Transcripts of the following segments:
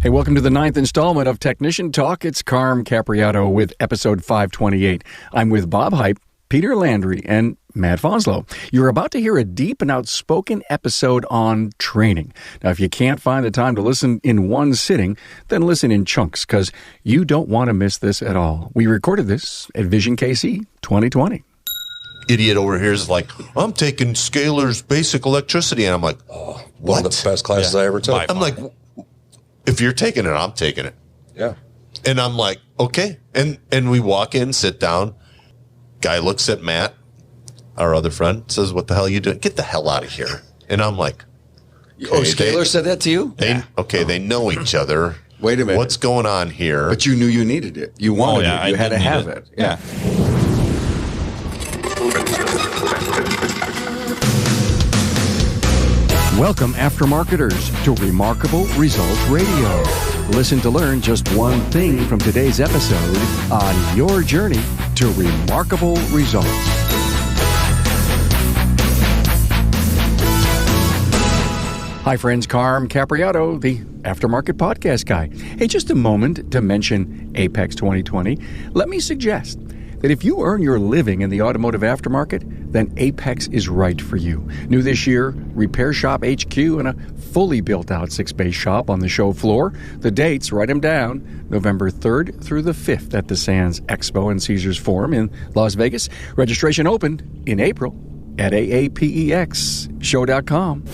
Hey, welcome to the 9th installment of Technician Talk. It's Carm Capriato with episode 528. I'm with Bob Hype, Peter Landry, and Matt Fanslow. You're about to hear a deep and outspoken episode on training. Now, if you can't find the time to listen in one sitting, then listen in chunks, because you don't want to miss this at all. We recorded this at Vision KC 2020. Idiot over here is like, I'm taking Scalar's basic electricity. And I'm like, oh, one of the best classes I ever took. I'm like, if you're taking it, I'm taking it. Yeah. And I'm like, okay. And we walk in, sit down. Guy looks at Matt, our other friend, says, what the hell are you doing? Get the hell out of here. And I'm like, okay, Scalar said that to you? They know each other. Wait a minute. What's going on here? But you knew you needed it. You wanted it. You had to have it. Yeah. Welcome, aftermarketers, to Remarkable Results Radio. Listen to learn just one thing from today's episode on your journey to remarkable results. Hi, friends. Carm Capriato, the Aftermarket Podcast Guy. Hey, just a moment to mention Apex 2020. Let me suggest that if you earn your living in the automotive aftermarket, then Apex is right for you. New this year, Repair Shop HQ and a fully built-out 6-bay shop on the show floor. The dates, write them down, November 3rd through the 5th at the Sands Expo and Caesars Forum in Las Vegas. Registration opened in April at aapexshow.com.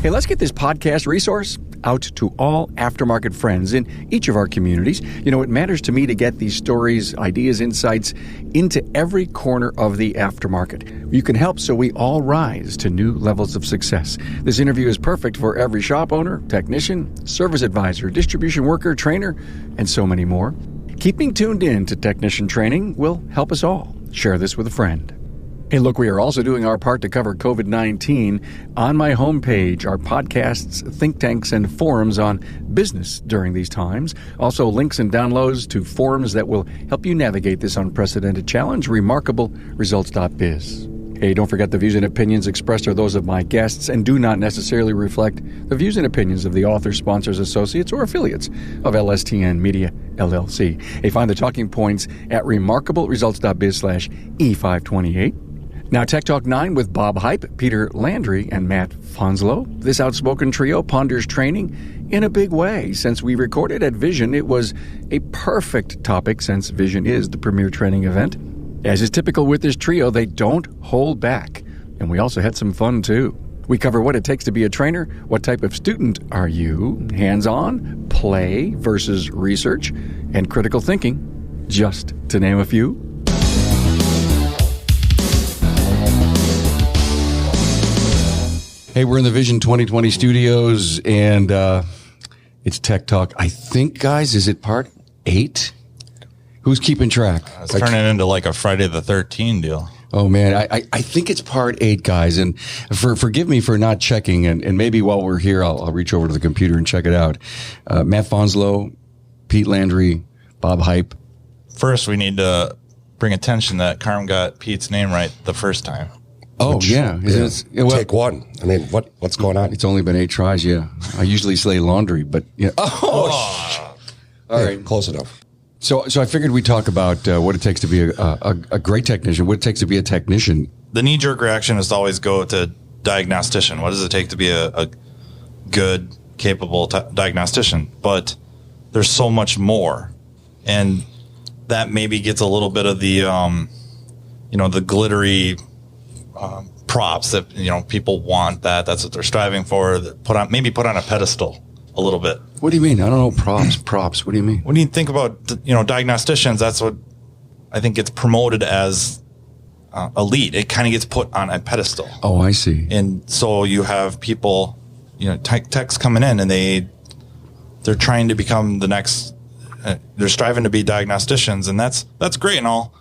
Hey, let's get this podcast resource out to all aftermarket friends in each of our communities. You know, it matters to me to get these stories, ideas, insights into every corner of the aftermarket. You can help so we all rise to new levels of success. This interview is perfect for every shop owner, technician, service advisor, distribution worker, trainer, and so many more. Keeping tuned in to technician training will help us all. Share this with a friend. Hey, look, we are also doing our part to cover COVID-19. On my homepage are podcasts, think tanks, and forums on business during these times. Also, links and downloads to forums that will help you navigate this unprecedented challenge, remarkableresults.biz. Hey, don't forget the views and opinions expressed are those of my guests and do not necessarily reflect the views and opinions of the authors, sponsors, associates, or affiliates of LSTN Media, LLC. Hey, find the talking points at remarkableresults.biz/E528. Now, Tech Talk 9 with Bob Hype, Peter Landry, and Matt Fanslow. This outspoken trio ponders training in a big way. Since we recorded at Vision, it was a perfect topic since Vision is the premier training event. As is typical with this trio, they don't hold back. And we also had some fun, too. We cover what it takes to be a trainer, what type of student are you, hands-on, play versus research, and critical thinking, just to name a few. Hey, we're in the Vision 2020 studios, and it's Tech Talk. I think, guys, is it part 8? Who's keeping track? It's turning into like a Friday the 13th deal. Oh, man, I think it's part 8, guys, and forgive me for not checking, and maybe while we're here, I'll reach over to the computer and check it out. Matt Fanslow, Pete Landry, Bob Hype. First, we need to bring attention that Carm got Pete's name right the first time. Oh, yeah. Take one. I mean, what's going on? It's only been 8 tries, yeah. I usually say laundry, but yeah. All right. Close enough. So I figured we'd talk about what it takes to be a great technician, what it takes to be a technician. The knee-jerk reaction is to always go to diagnostician. What does it take to be a good, capable diagnostician? But there's so much more. And that maybe gets a little bit of the, the glittery props that, people want that's what they're striving for, that put on a pedestal a little bit. What do you mean? I don't know. Props. What do you mean? When you think about, diagnosticians, that's what I think gets promoted as elite. It kind of gets put on a pedestal. Oh, I see. And so you have people, techs coming in and they're trying to become the next, they're striving to be diagnosticians, and that's great and all,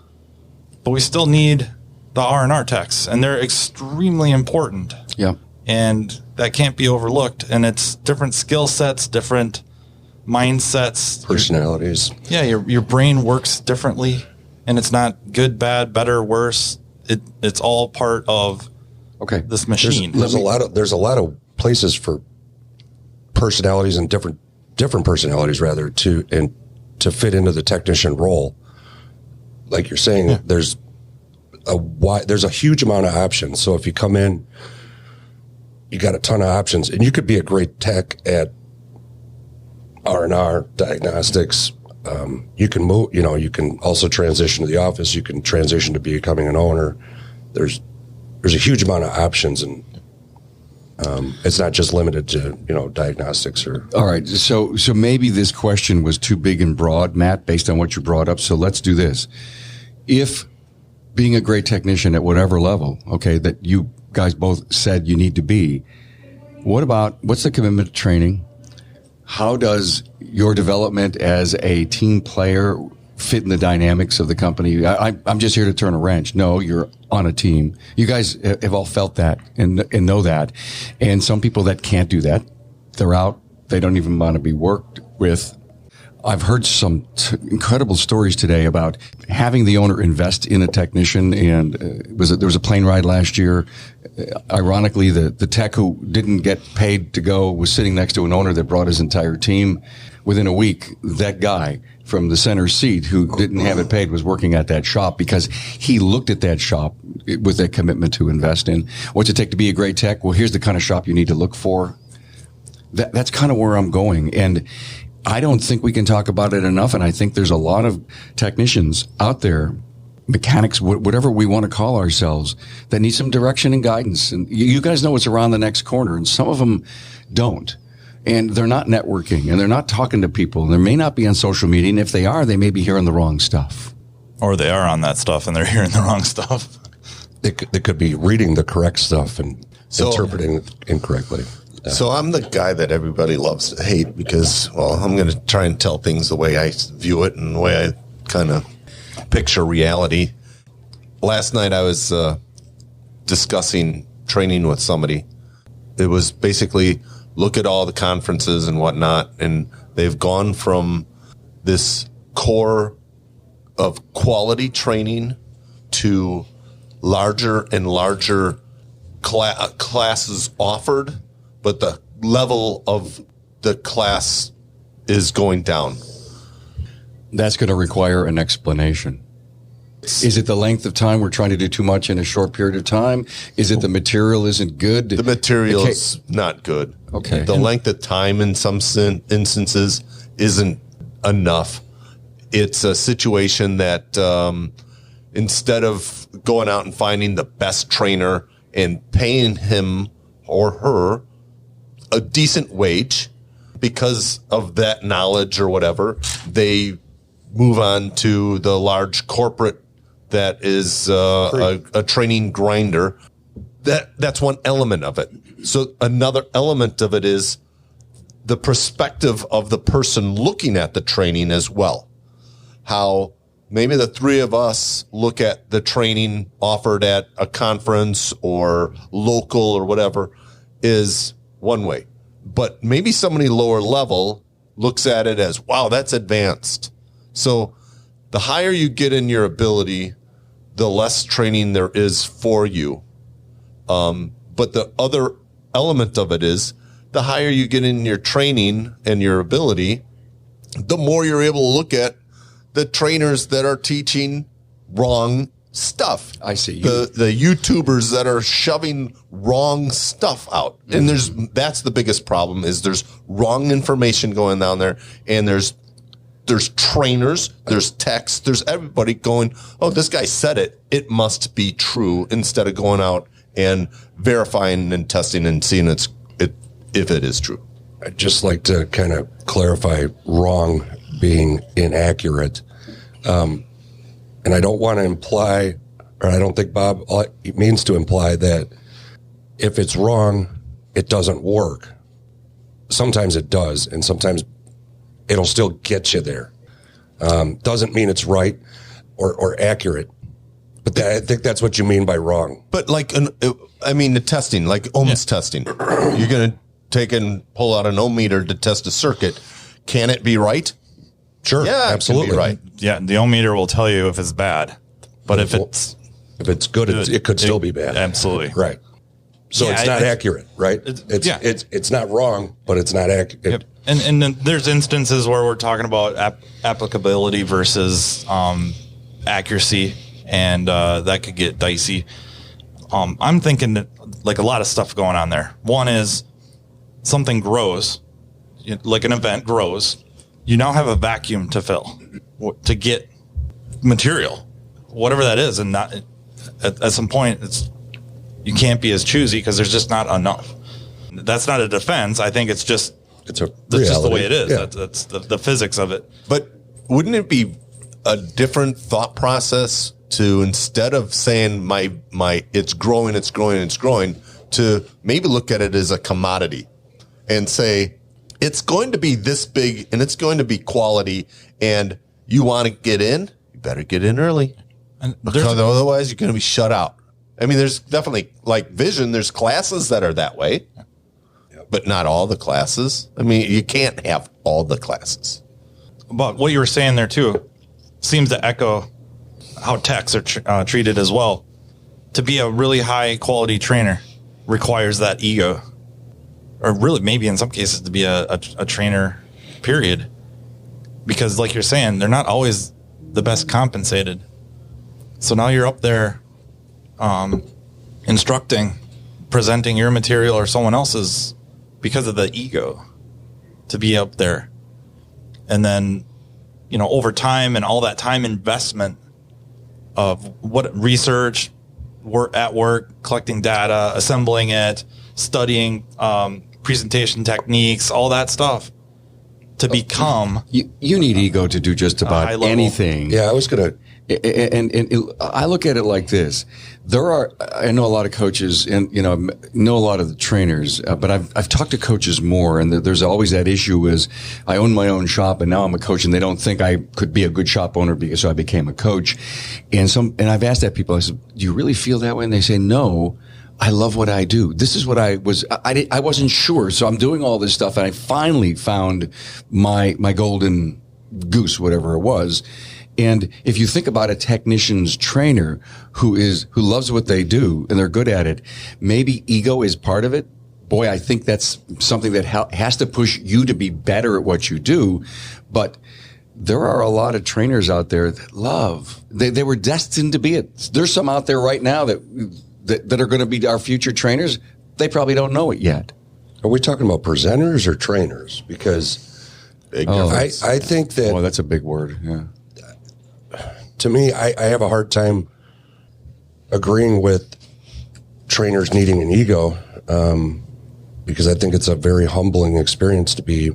but we still need the R&R techs, and they're extremely important. Yeah. And that can't be overlooked. And it's different skill sets, different mindsets. Personalities. Yeah, your brain works differently, and it's not good, bad, better, worse. It's all part of this machine. There's a lot of places for personalities and different different personalities rather to fit into the technician role. Like you're saying, there's a huge amount of options. So if you come in, you got a ton of options, and you could be a great tech at R&R, diagnostics. You can move, you can also transition to the office. You can transition to becoming an owner. There's a huge amount of options, and it's not just limited to, diagnostics or. All right. So maybe this question was too big and broad, Matt, based on what you brought up. So let's do this. If being a great technician at whatever level, okay, that you guys both said you need to be, what's the commitment to training? How does your development as a team player fit in the dynamics of the company? I'm just here to turn a wrench. No, you're on a team. You guys have all felt that and know that. And some people that can't do that, they're out. They don't even want to be worked with. I've heard some incredible stories today about having the owner invest in a technician. And there was a plane ride last year. Ironically, the tech who didn't get paid to go was sitting next to an owner that brought his entire team. Within a week, that guy from the center seat who didn't have it paid was working at that shop because he looked at that shop with a commitment to invest in. What's it take to be a great tech? Well, here's the kind of shop you need to look for. That's kind of where I'm going. And I don't think we can talk about it enough. And I think there's a lot of technicians out there, mechanics, whatever we want to call ourselves, that need some direction and guidance. And you guys know what's around the next corner, and some of them don't. And they're not networking, and they're not talking to people. And they may not be on social media. And if they are, they may be hearing the wrong stuff. Or they are on that stuff and they're hearing the wrong stuff. They could be reading the correct stuff and interpreting it incorrectly. So I'm the guy that everybody loves to hate because, well, I'm going to try and tell things the way I view it and the way I kind of picture reality. Last night I was discussing training with somebody. It was basically look at all the conferences and whatnot, and they've gone from this core of quality training to larger and larger classes offered, but the level of the class is going down. That's going to require an explanation. Is it the length of time we're trying to do too much in a short period of time? Is it the material isn't good? The material is not good. Okay. The length of time in some instances isn't enough. It's a situation that instead of going out and finding the best trainer and paying him or her a decent wage because of that knowledge or whatever, they move on to the large corporate that is a training grinder. That's one element of it. So another element of it is the perspective of the person looking at the training as well. How maybe the three of us look at the training offered at a conference or local or whatever is one way. But maybe somebody lower level looks at it as, wow, that's advanced. So the higher you get in your ability, the less training there is for you. But the other element of it is the higher you get in your training and your ability, the more you're able to look at the trainers that are teaching wrong stuff. I see. The YouTubers that are shoving wrong stuff out. And that's the biggest problem is there's wrong information going down there, and there's trainers, there's techs, there's everybody going, oh, this guy said it. It must be true, instead of going out and verifying and testing and seeing if it is true. I'd just like to kind of clarify wrong being inaccurate. And I don't want to imply, or I don't think Bob means to imply that if it's wrong, it doesn't work. Sometimes it does, and sometimes it'll still get you there. Doesn't mean it's right or accurate. But I think that's what you mean by wrong. But the testing, like ohms testing, you're going to take and pull out an ohm meter to test a circuit. Can it be right? Sure, yeah, absolutely. It can be right. Yeah, the ohm meter will tell you if it's bad. But if it's good, it could still be bad. Absolutely. Right. So it's not accurate, right? It's not wrong, but it's not accurate. Yep. And then there's instances where we're talking about applicability versus accuracy, and that could get dicey. I'm thinking that like a lot of stuff going on there. One is something grows, like an event grows. You now have a vacuum to fill to get material, whatever that is, and not at some point you can't be as choosy because there's just not enough. That's not a defense. I think that's just the way it is. Yeah. That's the physics of it. But wouldn't it be a different thought process to, instead of saying my it's growing, to maybe look at it as a commodity and say it's going to be this big and it's going to be quality, and you want to get in, you better get in early, because otherwise you're going to be shut out. I mean, there's definitely, like Vision, there's classes that are that way, but not all the classes. I mean, you can't have all the classes. But what you were saying there too seems to echo how techs are treated as well. To be a really high quality trainer requires that ego, or really maybe in some cases to be a trainer, period. Because like you're saying, they're not always the best compensated. So now you're up there instructing, presenting your material or someone else's because of the ego to be up there. And then, over time and all that time investment of what research, work, collecting data, assembling it, studying presentation techniques, all that stuff to become. You need ego to do just about anything. Yeah, I was going to. And I look at it like this. I know a lot of coaches and, know a lot of the trainers, but I've talked to coaches more, and there's always that issue is I own my own shop and now I'm a coach, and they don't think I could be a good shop owner because I became a coach. And I've asked that people, I said, do you really feel that way? And they say, no, I love what I do. This is what I wasn't sure. So I'm doing all this stuff, and I finally found my golden goose, whatever it was. And if you think about a technician's trainer who loves what they do and they're good at it, maybe ego is part of it. Boy, I think that's something that has to push you to be better at what you do. But there are a lot of trainers out there that they were destined to be it. There's some out there right now that are going to be our future trainers. They probably don't know it yet. Are we talking about presenters or trainers? Because I think that... Oh, that's a big word, yeah. To me, I have a hard time agreeing with trainers needing an ego, because I think it's a very humbling experience to be.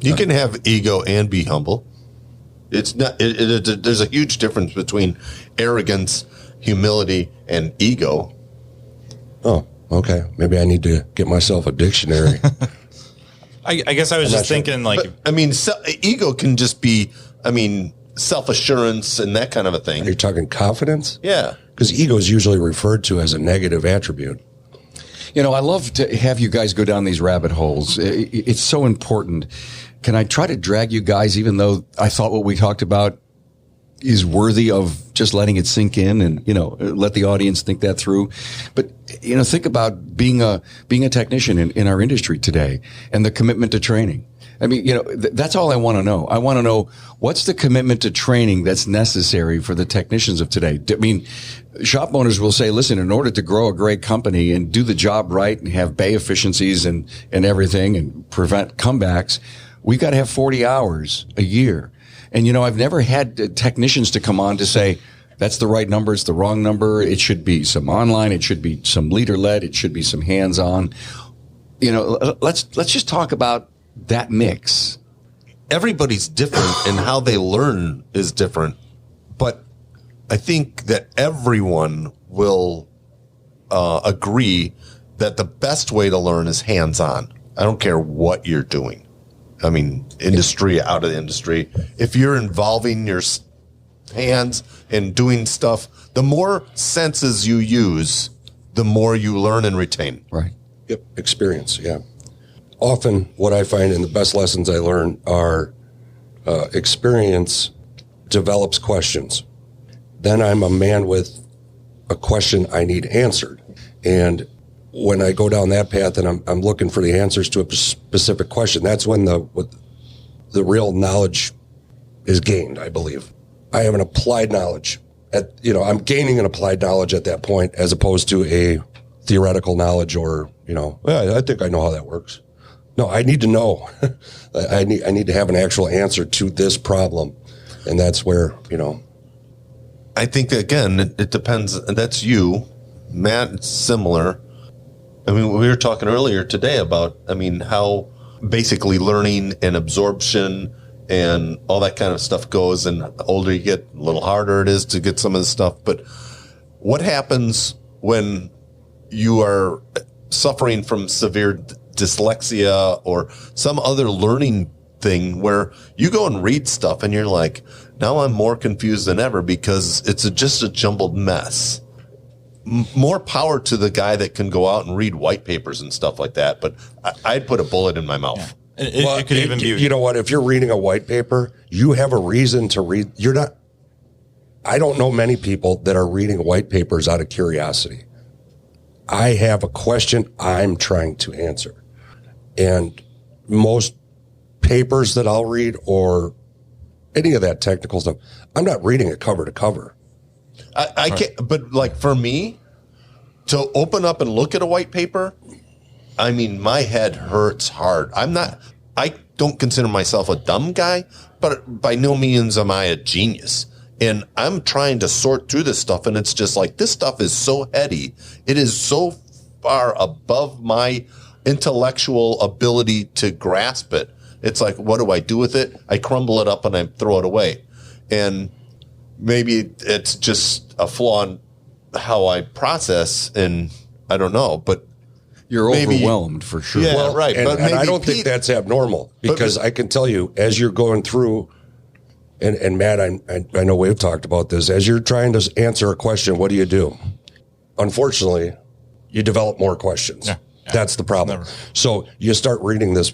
You can have ego and be humble. It's not. There's a huge difference between arrogance, humility, and ego. Oh, okay. Maybe I need to get myself a dictionary. I guess I was just thinking, like, ego can just be. Self-assurance and that kind of a thing. Are you talking confidence? Yeah. Because ego is usually referred to as a negative attribute. I love to have you guys go down these rabbit holes. It's so important. Can I try to drag you guys, even though I thought what we talked about is worthy of just letting it sink in and, let the audience think that through. But, think about being a technician in our industry today and the commitment to training. I mean, that's all I want to know. I want to know what's the commitment to training that's necessary for the technicians of today. I mean, shop owners will say, listen, in order to grow a great company and do the job right and have bay efficiencies and everything and prevent comebacks, we've got to have 40 hours a year. And, I've never had technicians to come on to say, that's the right number, it's the wrong number. It should be some online. It should be some leader-led. It should be some hands-on. Let's just talk about that mix. Everybody's different and how they learn is different. But I think that everyone will agree that the best way to learn is hands-on. I don't care what you're doing. I mean, industry, out of the industry. If you're involving your hands and doing stuff, the more senses you use, the more you learn and retain. Right. Yep. Experience. Yeah. Often what I find in the best lessons I learn are experience develops questions. Then I'm a man with a question I need answered. And when I go down that path and I'm looking for the answers to a specific question, that's when the real knowledge is gained, I believe. I have an applied knowledge. I'm gaining an applied knowledge at that point as opposed to a theoretical knowledge or, I think I know how that works. No, I need to know. I need to have an actual answer to this problem. And that's where, I think, again, it depends. And that's you. Matt, it's similar. I mean, we were talking earlier today about, how basically learning and absorption and all that kind of stuff goes. And the older you get, a little harder it is to get some of the stuff. But what happens when you are suffering from severe dyslexia or some other learning thing where you go and read stuff and you're like, now I'm more confused than ever because it's just a jumbled mess. More power to the guy that can go out and read white papers and stuff like that. But I'd put a bullet in my mouth. Yeah. It could even be. You know what? If you're reading a white paper, you have a reason to read. I don't know many people that are reading white papers out of curiosity. I have a question I'm trying to answer. And most papers that I'll read or any of that technical stuff, I'm not reading it cover to cover. I can't, but like for me to open up and look at a white paper, my head hurts hard. I don't consider myself a dumb guy, but by no means am I a genius. And I'm trying to sort through this stuff. And it's just like, this stuff is so heady. It is so far above my intellectual ability to grasp it. It's like, what do I do with it? I crumble it up and I throw it away. And maybe it's just a flaw in how I process, and I don't know, but you're overwhelmed for sure. Yeah, well, right. And I don't think that's abnormal because I can tell you as you're going through, and Matt, I know we've talked about this, as you're trying to answer a question, what do? Unfortunately, you develop more questions. Yeah. That's the problem. So you start reading this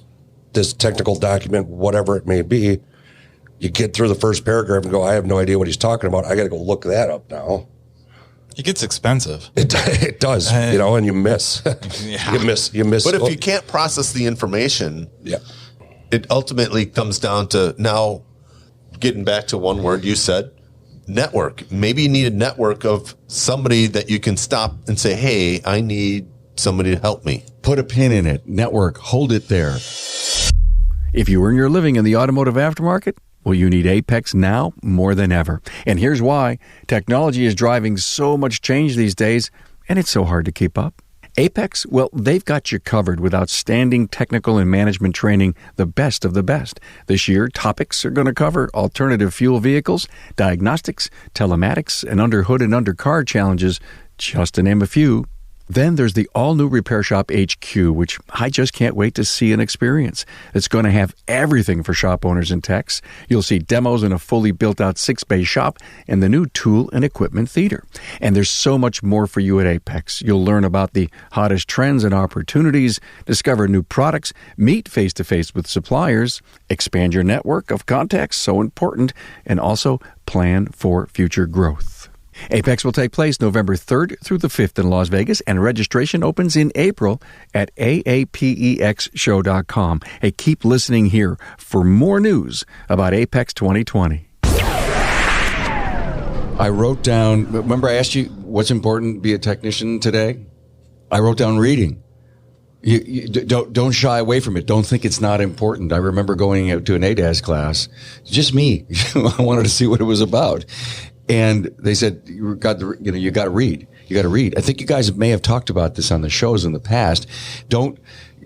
technical document, whatever it may be. You get through the first paragraph and go, I have no idea what he's talking about. I got to go look that up now. It gets expensive. It does, and you miss. Yeah. You miss. But if you can't process the information, yeah, it ultimately comes down to now getting back to one word you said, network. Maybe you need a network of somebody that you can stop and say, hey, I need somebody to help me. Put a pin in it. Network. Hold it there. If you earn your living in the automotive aftermarket, well, you need Apex now more than ever. And here's why. Technology is driving so much change these days, and it's so hard to keep up. Apex, well, they've got you covered with outstanding technical and management training, the best of the best. This year, topics are going to cover alternative fuel vehicles, diagnostics, telematics, and under-hood and under-car challenges, just to name a few. Then there's the all-new Repair Shop HQ, which I just can't wait to see and experience. It's going to have everything for shop owners and techs. You'll see demos in a fully built-out 6-bay shop and the new tool and equipment theater. And there's so much more for you at Apex. You'll learn about the hottest trends and opportunities, discover new products, meet face-to-face with suppliers, expand your network of contacts, so important, and also plan for future growth. Apex will take place November 3rd through the 5th in Las Vegas, and registration opens in April at aapexshow.com. Hey, keep listening here for more news about Apex 2020. I wrote down, remember I asked you what's important to be a technician today? I wrote down reading. You don't shy away from it. Don't think it's not important. I remember going out to an ADAS class, just me. I wanted to see what it was about. And they said, you got to read. You got to read. I think you guys may have talked about this on the shows in the past. Don't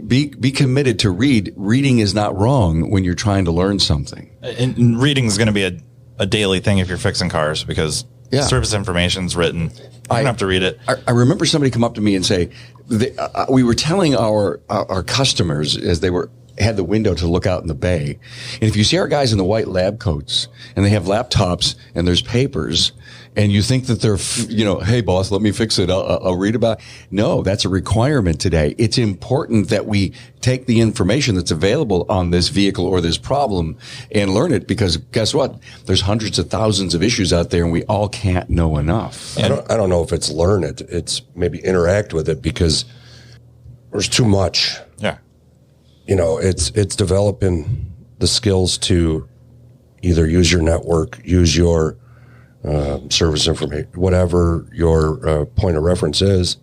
be committed to read. Reading is not wrong when you're trying to learn something. And reading is going to be a daily thing if you're fixing cars because service information is written. You don't have to read it. I remember somebody come up to me and say, we were telling our customers as they had the window to look out in the bay. And if you see our guys in the white lab coats and they have laptops and there's papers and you think that they're, hey boss, let me fix it. I'll read about it. No, that's a requirement today. It's important that we take the information that's available on this vehicle or this problem and learn it because guess what? There's hundreds of thousands of issues out there and we all can't know enough. I don't know if it's learn it. It's maybe interact with it because there's too much. Yeah. You know, it's developing the skills to either use your network, use your service information, whatever your point of reference is.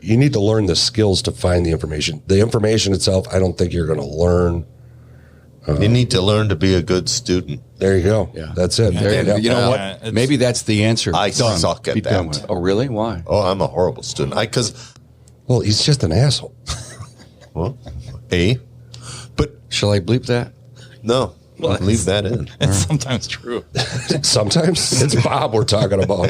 You need to learn the skills to find the information. The information itself, I don't think you're going to learn. You need to learn to be a good student. There you go. Yeah. That's it. You know what? Maybe that's the answer. I suck at Be done that. with it. Oh, really? Why? Oh, I'm a horrible student. Well, he's just an asshole. But Shall I bleep that? no, leave that in. It's sometimes true. Sometimes it's Bob we're talking about.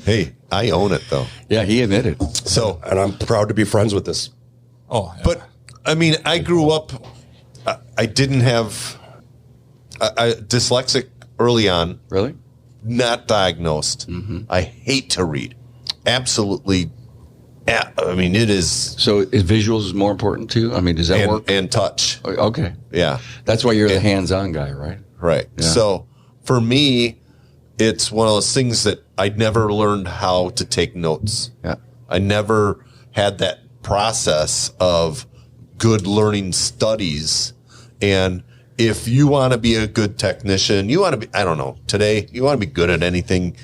Hey, I own it though. Yeah, he admitted. So, And I'm proud to be friends with this. Oh, yeah. but I mean, I grew up, I didn't have, I dyslexic early on, Really? not diagnosed. I hate to read. Absolutely. I mean, it is. So is visuals more important too? I mean, does that work? And touch. Okay. Yeah. That's why you're the hands-on guy, right? Right. Yeah. So for me, it's one of those things that I never learned how to take notes. Yeah. I never had that process of good learning studies. And if you want to be a good technician, you want to be, I don't know, today, you want to be good at anything,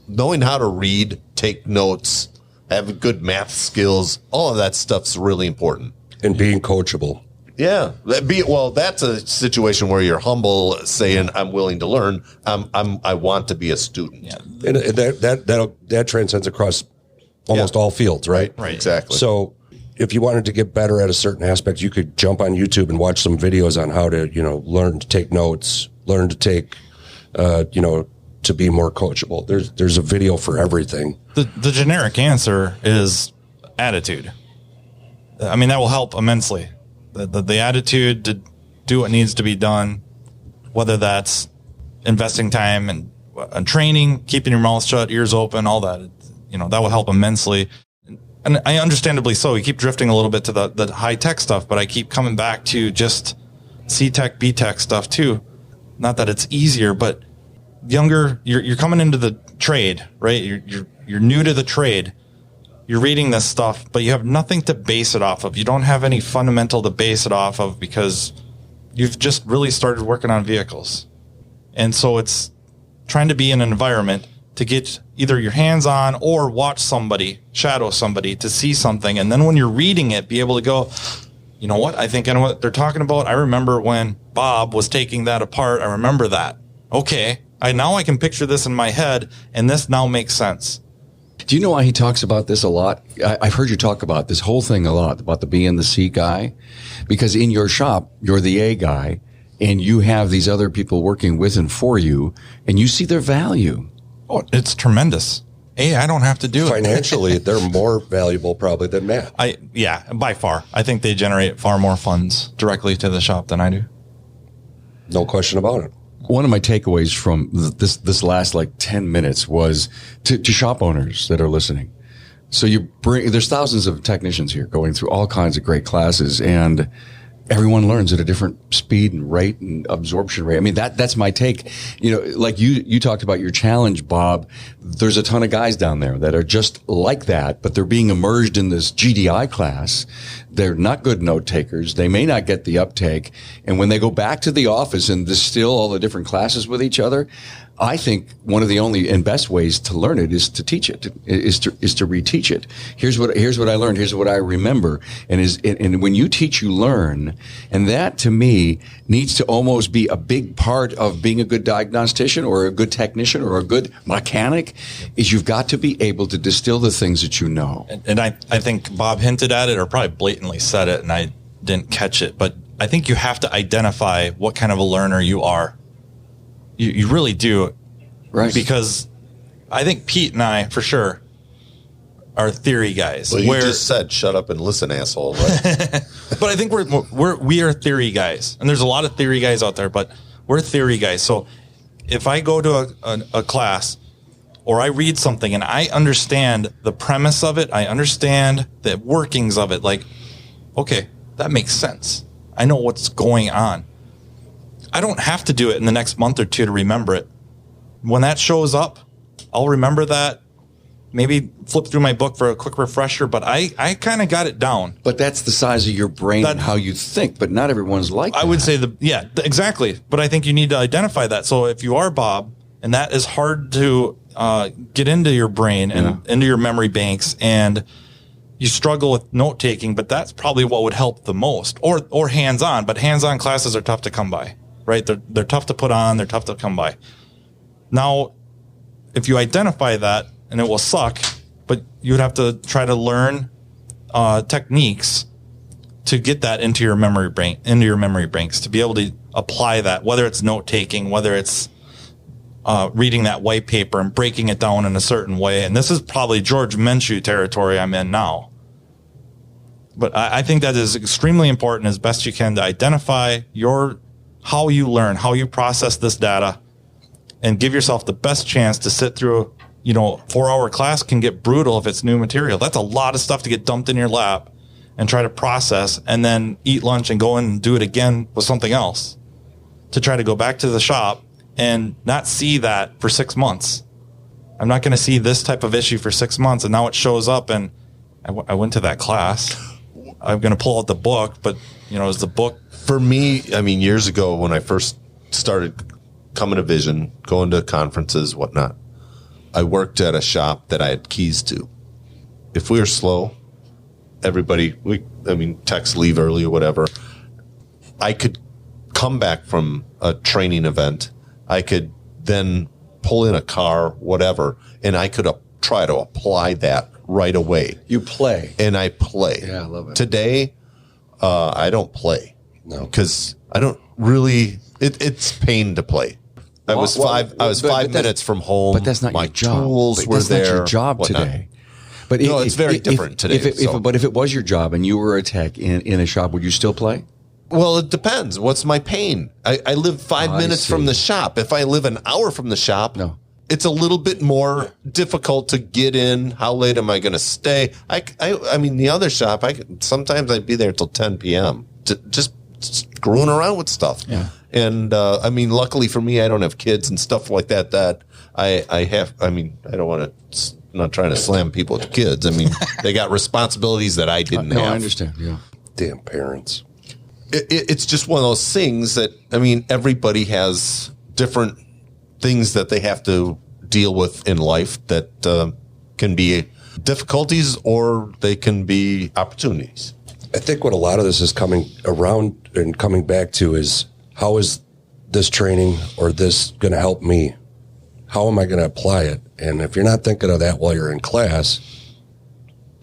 knowing how to read, take notes, have good math skills, all of that stuff's really important. And being coachable. Yeah. That's a situation where you're humble, saying, I'm willing to learn. I want to be a student. Yeah. And that transcends across almost all fields, right? Right. Exactly. So if you wanted to get better at a certain aspect, you could jump on YouTube and watch some videos on how to, learn to take notes, learn to take, to be more coachable. There's a video for everything. The generic answer is attitude. I mean, that will help immensely. The attitude to do what needs to be done, whether that's investing time and training, keeping your mouth shut, ears open, all that, that will help immensely. And I understandably so. We keep drifting a little bit to the high tech stuff, but I keep coming back to just C tech, B tech stuff too. Not that it's easier, but you're coming into the trade, right? You're new to the trade. You're reading this stuff, but you have nothing to base it off of. You don't have any fundamental to base it off of because you've just really started working on vehicles. And so it's trying to be in an environment to get either your hands on or watch somebody, shadow somebody to see something. And then when you're reading it, be able to go, you know what? I think I know what they're talking about. I remember when Bob was taking that apart. I remember that. Okay. Now I can picture this in my head, and this now makes sense. Do you know why he talks about this a lot? I've heard you talk about this whole thing a lot, about the B and the C guy, because in your shop, you're the A guy, and you have these other people working with and for you, and you see their value. Oh, it's tremendous. I don't have to do it. Financially, they're more valuable probably than Matt. Yeah, by far. I think they generate far more funds directly to the shop than I do. No question about it. One of my takeaways from this last 10 minutes was to shop owners that are listening. So there's thousands of technicians here going through all kinds of great classes, and everyone learns at a different speed and rate and absorption rate. I mean, that's my take. Like you talked about your challenge, Bob. There's a ton of guys down there that are just like that, but they're being immersed in this GDI class. They're not good note takers. They may not get the uptake. And when they go back to the office and distill all the different classes with each other, I think one of the only and best ways to learn it is to teach it, is to reteach it. Here's what I learned. Here's what I remember. And when you teach, you learn. And that to me needs to almost be a big part of being a good diagnostician or a good technician or a good mechanic, is you've got to be able to distill the things that you know. And I think Bob hinted at it or probably blatantly said it and I didn't catch it, but I think you have to identify what kind of a learner you are. You really do. Right. Because I think Pete and I, for sure, are theory guys. Well, you just said, shut up and listen, asshole. Right? But I think we are theory guys. And there's a lot of theory guys out there, but we're theory guys. So if I go to a class or I read something and I understand the premise of it, I understand the workings of it, like, okay, that makes sense. I know what's going on. I don't have to do it in the next month or two to remember it. When that shows up, I'll remember that maybe flip through my book for a quick refresher, but I kind of got it down. But that's the size of your brain and how you think, but not everyone's like that. I would say exactly. But I think you need to identify that. So if you are Bob, and that is hard to get into your brain and into your memory banks, and you struggle with note taking, but that's probably what would help the most, or hands-on. But hands-on classes are tough to come by, right? They're tough to put on. They're tough to come by. Now, if you identify that, and it will suck, but you would have to try to learn techniques to get that into your memory banks, to be able to apply that, whether it's note taking, whether it's reading that white paper and breaking it down in a certain way. And this is probably George Minshew territory I'm in now. But I think that is extremely important as best you can to identify how you learn, how you process this data, and give yourself the best chance to sit through. 4-hour class can get brutal if it's new material. That's a lot of stuff to get dumped in your lap and try to process, and then eat lunch and go in and do it again with something else to try to go back to the shop and not see that for 6 months. I'm not going to see this type of issue for 6 months, and now it shows up, and I went to that class. I'm going to pull out the book, but, is the book... For me, years ago when I first started coming to Vision, going to conferences, whatnot, I worked at a shop that I had keys to. If we were slow, techs leave early or whatever, I could come back from a training event. I could then pull in a car, whatever, and I could try to apply that right away. You play. And I play. Yeah, I love it. Today, I don't play. No. Because I don't really, it's pain to play. I was 5 minutes from home. But that's not my your job. tools were that's there. That's not your job today. But it's very different today. But if it was your job and you were a tech in a shop, would you still play? Well, it depends. What's my pain? I live 5 minutes from the shop. If I live an hour from the shop, it's a little bit more difficult to get in. How late am I going to stay? The other shop, sometimes I'd be there till 10 p.m. Just screwing around with stuff. Yeah. And, luckily for me, I don't have kids and stuff like that I have. I don't want to, I'm not trying to slam people with kids. They got responsibilities that I didn't have. I understand. Yeah. Damn parents. It's just one of those things that, everybody has different things that they have to deal with in life that can be difficulties or they can be opportunities. I think what a lot of this is coming around and coming back to is, how is this training or this going to help me? How am I going to apply it? And if you're not thinking of that while you're in class,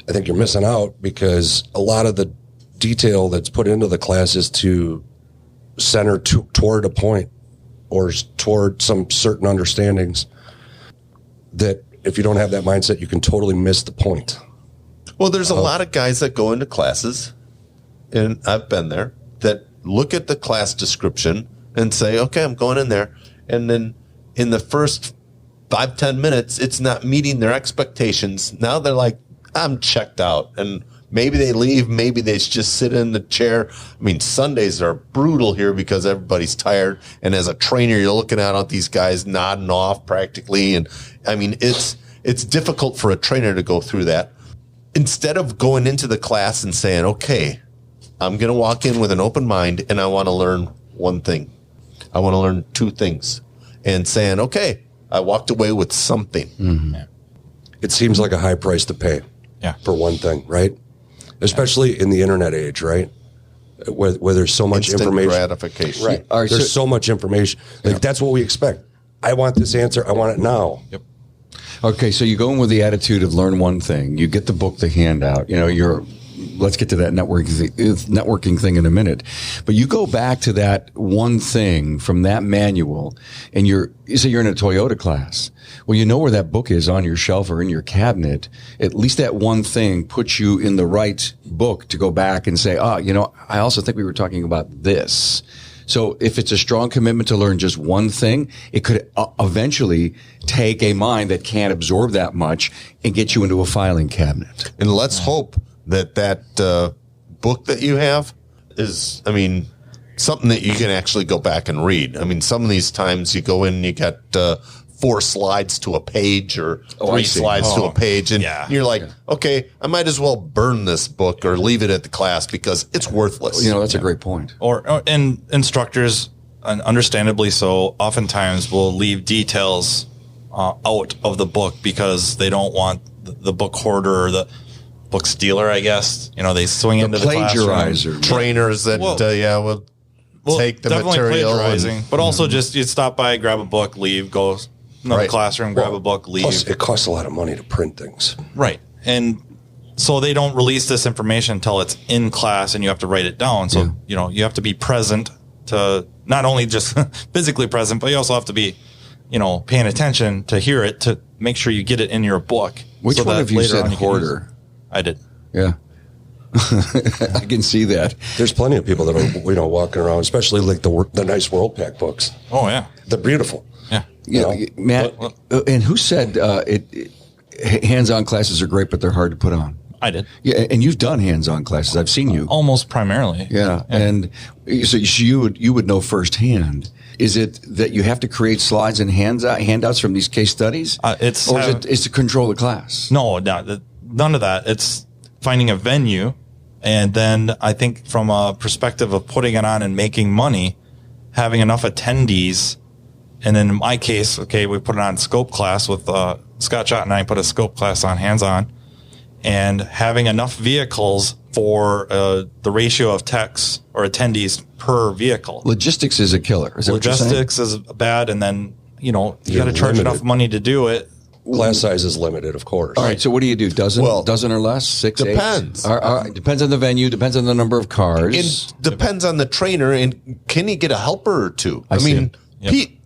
I think you're missing out, because a lot of the detail that's put into the class is to center toward a point or toward some certain understandings that if you don't have that mindset, you can totally miss the point. Well, there's a lot of guys that go into classes, and I've been there, that look at the class description and say, okay, I'm going in there. And then in the first 5-10 minutes, it's not meeting their expectations. Now they're like, I'm checked out. And maybe they leave. Maybe they just sit in the chair. Sundays are brutal here because everybody's tired. And as a trainer, you're looking out at these guys nodding off practically. And it's difficult for a trainer to go through that. Instead of going into the class and saying, okay, I'm going to walk in with an open mind and I want to learn one thing. I want to learn two things. And saying, okay, I walked away with something. Mm-hmm. It seems like a high price to pay for one thing, right? Especially in the internet age, right? Where there's so much instant information. Gratification. Right. There's so much information. That's what we expect. I want this answer. I want it now. Yep. Okay, so you go in with the attitude of learn one thing. You get the book, the handout. Let's get to that networking thing in a minute. But you go back to that one thing from that manual, and you say you're in a Toyota class. Well, you know where that book is on your shelf or in your cabinet. At least that one thing puts you in the right book to go back and say, I also think we were talking about this. So if it's a strong commitment to learn just one thing, it could eventually take a mind that can't absorb that much and get you into a filing cabinet. And let's hope that book that you have is, something that you can actually go back and read. Some of these times you go in and you got 4 slides to a page or 3 see. slides to a page. And yeah. you're like, okay, I might as well burn this book or leave it at the class because it's worthless. That's a great point. And instructors, understandably so, oftentimes will leave details out of the book because they don't want the book hoarder or the book stealer, I guess. They swing into the classroom. Trainers that, will take the material. Plagiarizing, but also just you'd stop by, grab a book, leave, go another classroom, grab a book, leave. Plus, it costs a lot of money to print things. Right. And so they don't release this information until it's in class and you have to write it down. So, you have to be present to not only just physically present, but you also have to be, paying attention to hear it, to make sure you get it in your book. Which one of you said hoarder? I did. Yeah. I can see that. There's plenty of people that are, walking around, especially like the nice World Pack books. Oh, yeah. They're beautiful. Yeah. Matt, and who said hands-on classes are great, but they're hard to put on? I did. Yeah, and you've done hands-on classes. I've seen you. Almost primarily. Yeah. And so you would know firsthand. Is it that you have to create slides and handouts from these case studies? Is it to control the class? No, none of that. It's finding a venue. And then I think from a perspective of putting it on and making money, having enough attendees. And then in my case, we put it on scope class with Scott Schott and I put a scope class on hands-on, and having enough vehicles for the ratio of techs or attendees per vehicle. Logistics is a killer. Is that Logistics is bad, and then you got to charge enough money to do it. Class size is limited, of course. All right. So what do you do? Dozen or less? 6, depends. 8? Depends on the venue. Depends on the number of cars. It depends on the trainer, and can he get a helper or two? I mean, Pete,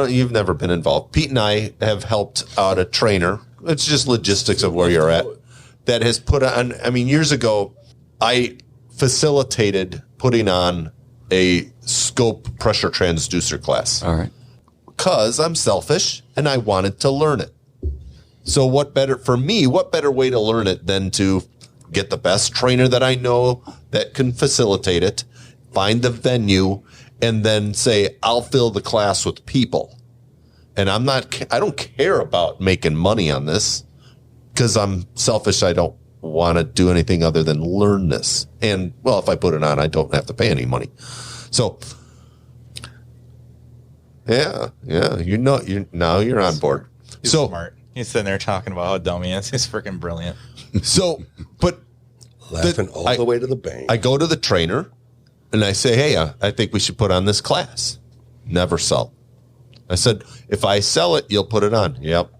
you've never been involved. Pete and I have helped out a trainer. It's just logistics of where you're at. That has put on, years ago, I facilitated putting on a scope pressure transducer class. All right. Because I'm selfish and I wanted to learn it. So what better way to learn it than to get the best trainer that I know that can facilitate it, find the venue, and then say, I'll fill the class with people. And I don't care about making money on this. Because I'm selfish, I don't want to do anything other than learn this. And, if I put it on, I don't have to pay any money. So, yeah, you're on board. He's smart. He's sitting there talking about how dumb he is. He's freaking brilliant. So, but laughing all the way to the bank. I go to the trainer and I say, hey, I think we should put on this class. Never sell. I said, if I sell it, you'll put it on. Yep.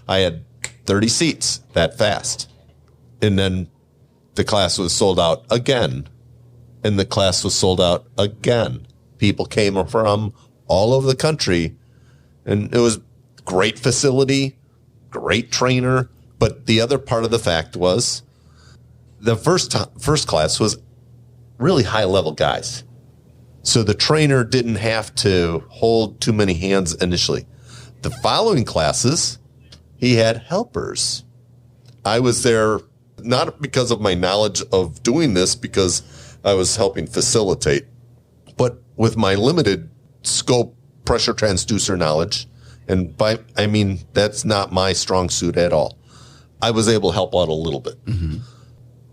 I had 30 seats that fast. And then the class was sold out again. And the class was sold out again. People came from all over the country. And it was great facility, great trainer. But the other part of the fact was the first class was really high level guys. So the trainer didn't have to hold too many hands initially. The following classes, he had helpers. I was there not because of my knowledge of doing this, because I was helping facilitate, but with my limited scope pressure transducer knowledge. And that's not my strong suit at all. I was able to help out a little bit. Mm-hmm.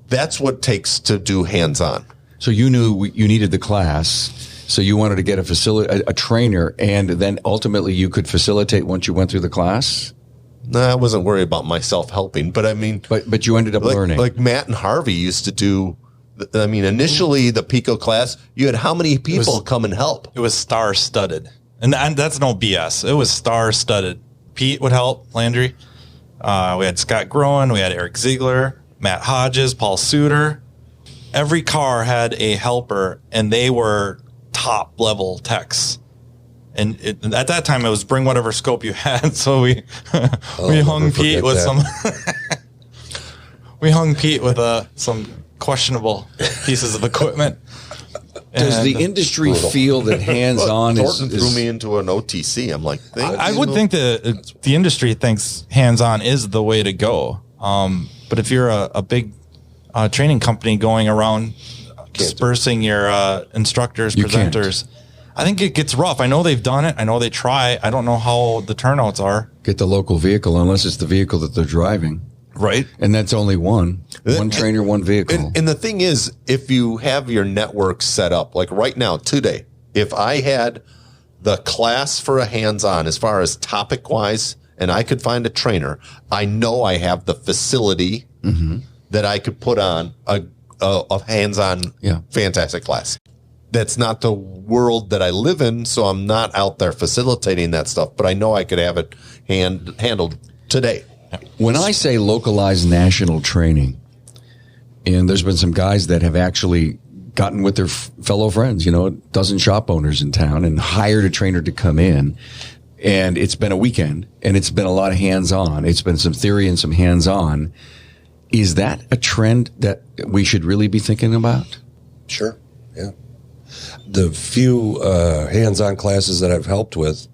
That's what it takes to do hands-on. So you knew you needed the class. So you wanted to get a trainer, and then ultimately you could facilitate once you went through the class? No, I wasn't worried about myself helping, but but you ended up learning. Like Matt and Harvey used to do. Initially the Pico class, you had how many people come and help? It was star-studded, and that's no BS. It was star-studded. Pete would help Landry. We had Scott Groen. We had Eric Ziegler, Matt Hodges, Paul Suter. Every car had a helper, and they were top-level techs. And at that time, it was bring whatever scope you had. So we hung Pete with some questionable pieces of equipment. Does the industry feel that hands-on Thornton threw me into an OTC. I'm like, I would think that the industry thinks hands-on is the way to go. But if you're a big training company going around dispersing your instructors, presenters, I think it gets rough. I know they've done it. I know they try. I don't know how the turnouts are. Get the local vehicle, unless it's the vehicle that they're driving. Right. And that's only one trainer, one vehicle. And the thing is, if you have your network set up, like right now, today, if I had the class for a hands-on as far as topic-wise, and I could find a trainer, I know I have the facility that I could put on a hands-on fantastic class. That's not the world that I live in, so I'm not out there facilitating that stuff, but I know I could have it handled today. When I say localized national training, and there's been some guys that have actually gotten with their fellow friends, a dozen shop owners in town, and hired a trainer to come in, and it's been a weekend, and it's been a lot of hands-on. It's been some theory and some hands-on. Is that a trend that we should really be thinking about? Sure, yeah. The few hands-on classes that I've helped with,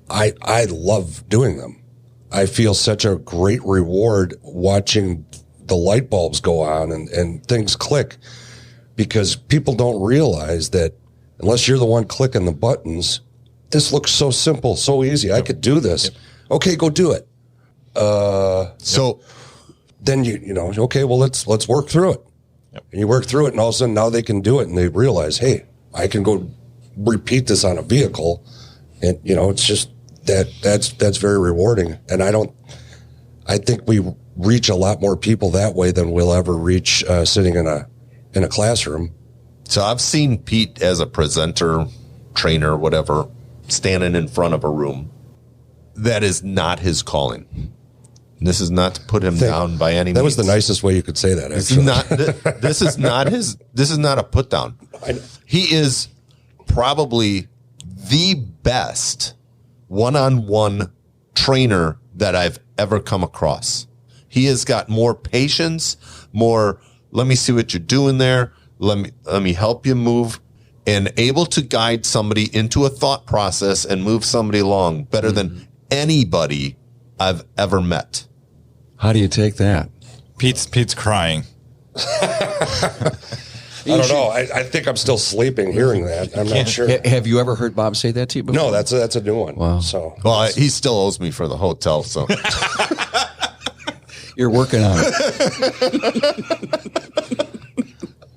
I love doing them. I feel such a great reward watching the light bulbs go on and things click, because people don't realize that unless you're the one clicking the buttons, this looks so simple, so easy. I could do this. Okay, go do it. So then okay, well, let's work through it. And you work through it, and all of a sudden now they can do it, and they realize, hey, I can go repeat this on a vehicle. And, it's just that's very rewarding. And I think we reach a lot more people that way than we'll ever reach sitting in a classroom. So I've seen Pete as a presenter, trainer, whatever, standing in front of a room. That is not his calling. This is not to put him down by any means. That was the nicest way you could say that, actually. This is not a put down. He is probably the best one-on-one trainer that I've ever come across. He has got more patience, more, let me see what you're doing there. Let me help you move, and able to guide somebody into a thought process and move somebody along better than anybody I've ever met. How do you take that? Pete's crying. I don't know. I think I'm still sleeping hearing that. I'm not sure. Have you ever heard Bob say that to you before? No, that's a new one. Wow. So, well, he still owes me for the hotel, so. You're working on it.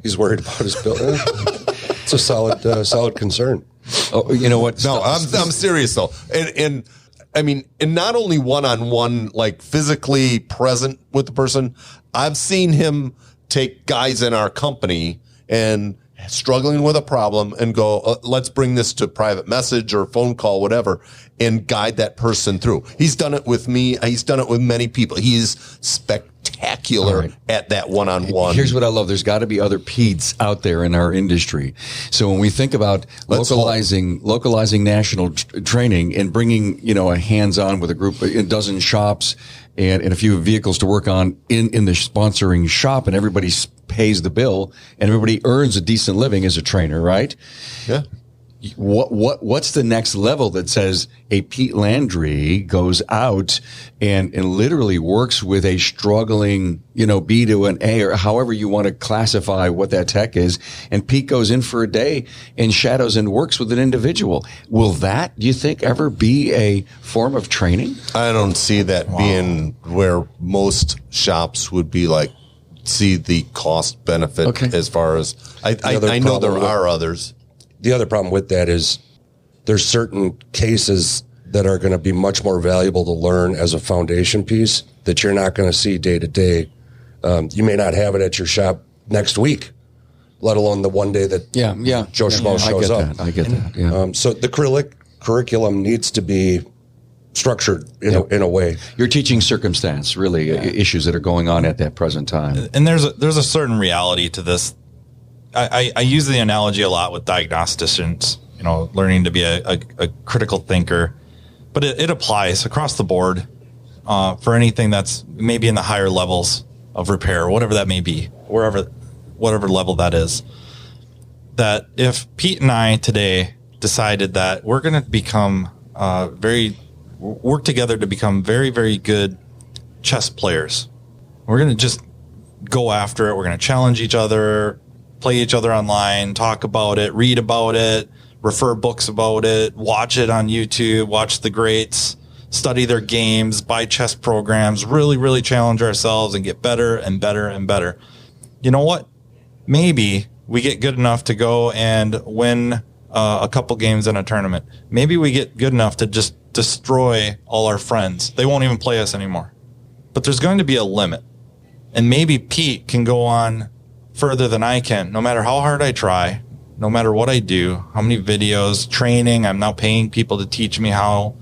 He's worried about his bill. It's a solid concern. Oh, you know what? No, I'm serious though. And I mean, and not only one-on-one, like physically present with the person, I've seen him take guys in our company and struggling with a problem and go, let's bring this to private message or phone call, whatever, and guide that person through. He's done it with me. He's done it with many people. He's spectacular at that one-on-one. Here's what I love. There's got to be other Pete's out there in our industry. So when we think about localizing national training and bringing, a hands-on with a group, a dozen shops and a few vehicles to work on in the sponsoring shop, and everybody pays the bill and everybody earns a decent living as a trainer, right? Yeah. What's the next level that says a Pete Landry goes out and literally works with a struggling, B to an A, or however you want to classify what that tech is, and Pete goes in for a day and shadows and works with an individual. Will that, do you think, ever be a form of training? I don't see that being where most shops would be like, see the cost benefit as far as, I know there are others. The other problem with that is there's certain cases that are going to be much more valuable to learn as a foundation piece that you're not going to see day to day. You may not have it at your shop next week, let alone the one day that Joe Schmo shows up. I get that. Yeah. So the curriculum needs to be structured in a way. You're teaching circumstance, really, issues that are going on at that present time. And there's a certain reality to this. I use the analogy a lot with diagnosticians, learning to be a critical thinker, but it applies across the board for anything that's maybe in the higher levels of repair, whatever that may be, whatever level that is. That if Pete and I today decided that we're going to become work together to become very, very good chess players, we're going to just go after it. We're going to challenge each other, play each other online, talk about it, read about it, refer books about it, watch it on YouTube, watch the greats, study their games, buy chess programs, really, really challenge ourselves and get better and better and better. You know what? Maybe we get good enough to go and win a couple games in a tournament. Maybe we get good enough to just destroy all our friends. They won't even play us anymore. But there's going to be a limit. And maybe Pete can go on further than I can, no matter how hard I try, no matter what I do, how many videos, training, I'm now paying people to teach me how.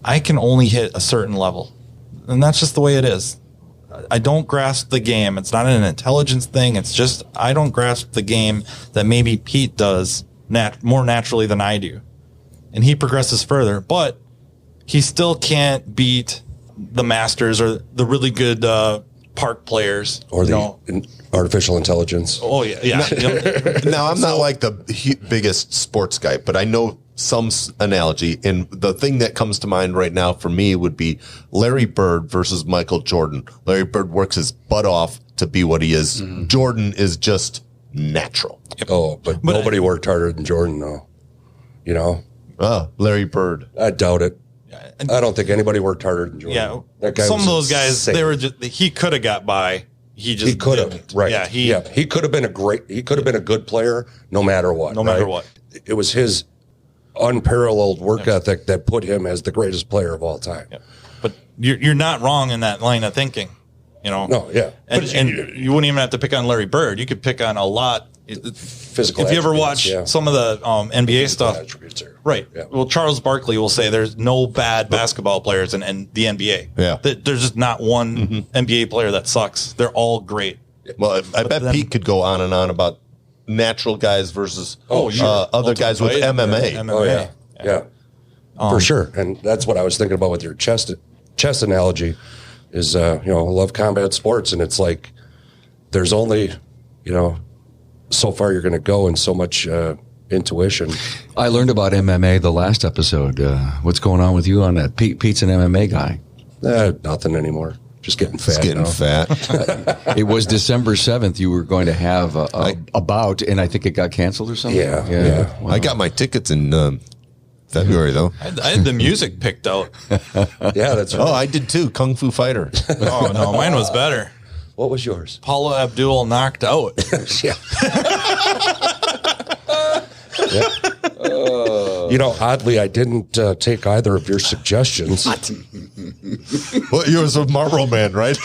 I can only hit a certain level. And that's just the way it is. I don't grasp the game. It's not an intelligence thing. It's just I don't grasp the game that maybe Pete does more naturally than I do. And he progresses further, but he still can't beat the masters or the really good park players. Or the artificial intelligence. Oh, yeah. Now, I'm not like the biggest sports guy, but I know some analogy. And the thing that comes to mind right now for me would be Larry Bird versus Michael Jordan. Larry Bird works his butt off to be what he is. Mm-hmm. Jordan is just natural. Oh, but nobody worked harder than Jordan, though. You know? Larry Bird. I doubt it. I don't think anybody worked harder than Jordan. Yeah, that guy some of those insane. guys, they were just, he could have got by. He could have, right? Yeah, he could have been a good player, no matter what. Matter what. It was his unparalleled work ethic that put him as the greatest player of all time. Yeah. But you're not wrong in that line of thinking. You know. No, yeah. And you wouldn't even have to pick on Larry Bird. You could pick on a lot. Physical. If you ever watch some of the NBA stuff, right? Yeah. Well, Charles Barkley will say there's no bad basketball players in the NBA. Yeah, there's just not one NBA player that sucks. They're all great. Well, I bet Pete could go on and on about natural guys versus other guys with MMA. Oh yeah. For sure. And that's what I was thinking about with your chess analogy. Is I love combat sports, and it's like there's only so far you're going to go and so much intuition. I learned about MMA the last episode. What's going on with you on that? Pete's an MMA guy. Nothing anymore. Just getting fat. Fat. It was December 7th. You were going to have a bout, and I think it got canceled or something. Yeah. Wow. I got my tickets in February, though. I had the music picked out. Yeah, that's right. Oh, I did too. Kung Fu Fighter. Oh, no, mine was better. What was yours? Paula Abdul knocked out. Yeah. Oddly, I didn't take either of your suggestions. What? Well, yours was Marlboro Man, right?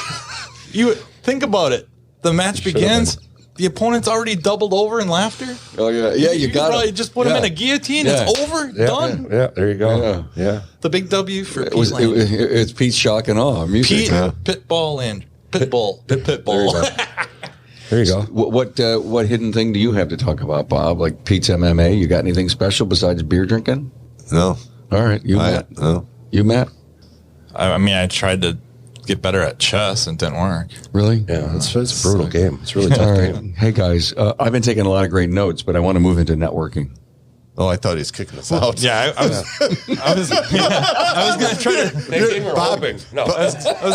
You think about it. The match begins. The opponent's already doubled over in laughter. Oh yeah, you got probably it. just put him in a guillotine. It's over, done. Yeah, there you go. Yeah. The big W for Pete. It's Pete's shock and awe music. Pete, Pitbull, and Pitbull. There you go. What hidden thing do you have to talk about, Bob? Like Pete's MMA? You got anything special besides beer drinking? No. All right, Matt? No. You, Matt? I mean, I tried to get better at chess and it didn't work. Really? Yeah, it's a brutal game. It's a really tough game. Hey, guys, I've been taking a lot of great notes, but I want to move into networking. Oh, I thought he was kicking us out. Yeah, I was going to try to.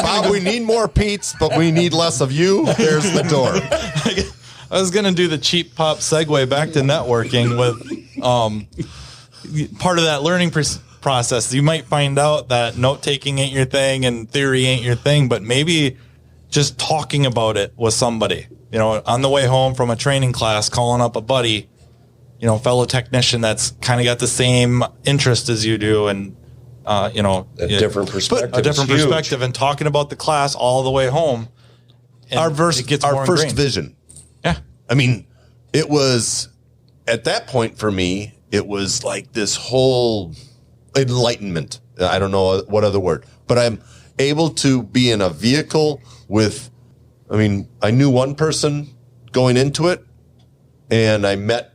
Bob, we need more Pete's, but we need less of you. There's the door. I was going to do the cheap pop segue back to networking with part of that learning process. You might find out that note taking ain't your thing and theory ain't your thing, but maybe just talking about it with somebody. On the way home from a training class, calling up a buddy. Fellow technician that's kind of got the same interest as you do, and a different perspective, and talking about the class all the way home. Our first vision. Yeah, I mean, it was at that point for me. It was like this whole enlightenment. I don't know what other word, but I'm able to be in a vehicle with. I mean, I knew one person going into it, and I met.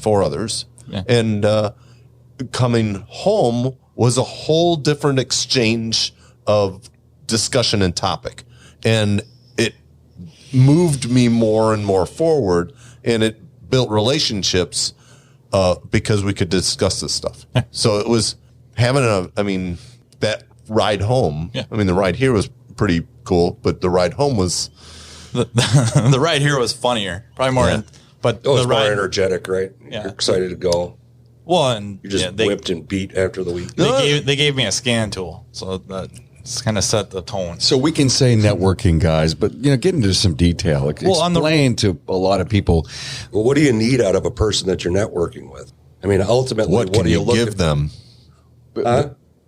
4 others. Yeah. And coming home was a whole different exchange of discussion and topic. And it moved me more and more forward, and it built relationships because we could discuss this stuff. So it was having that ride home. Yeah. I mean, the ride here was pretty cool, but the ride home was... The ride here was funnier, probably more But Oh, it's the more ride, energetic, right? Yeah. You're excited to go. well, and You're just they whipped and beat after the week. they gave me a scan tool, so that's kind of set the tone. So we can say networking, guys, but get into some detail. Explain to a lot of people. Well, what do you need out of a person that you're networking with? I mean, ultimately, What can do you give them?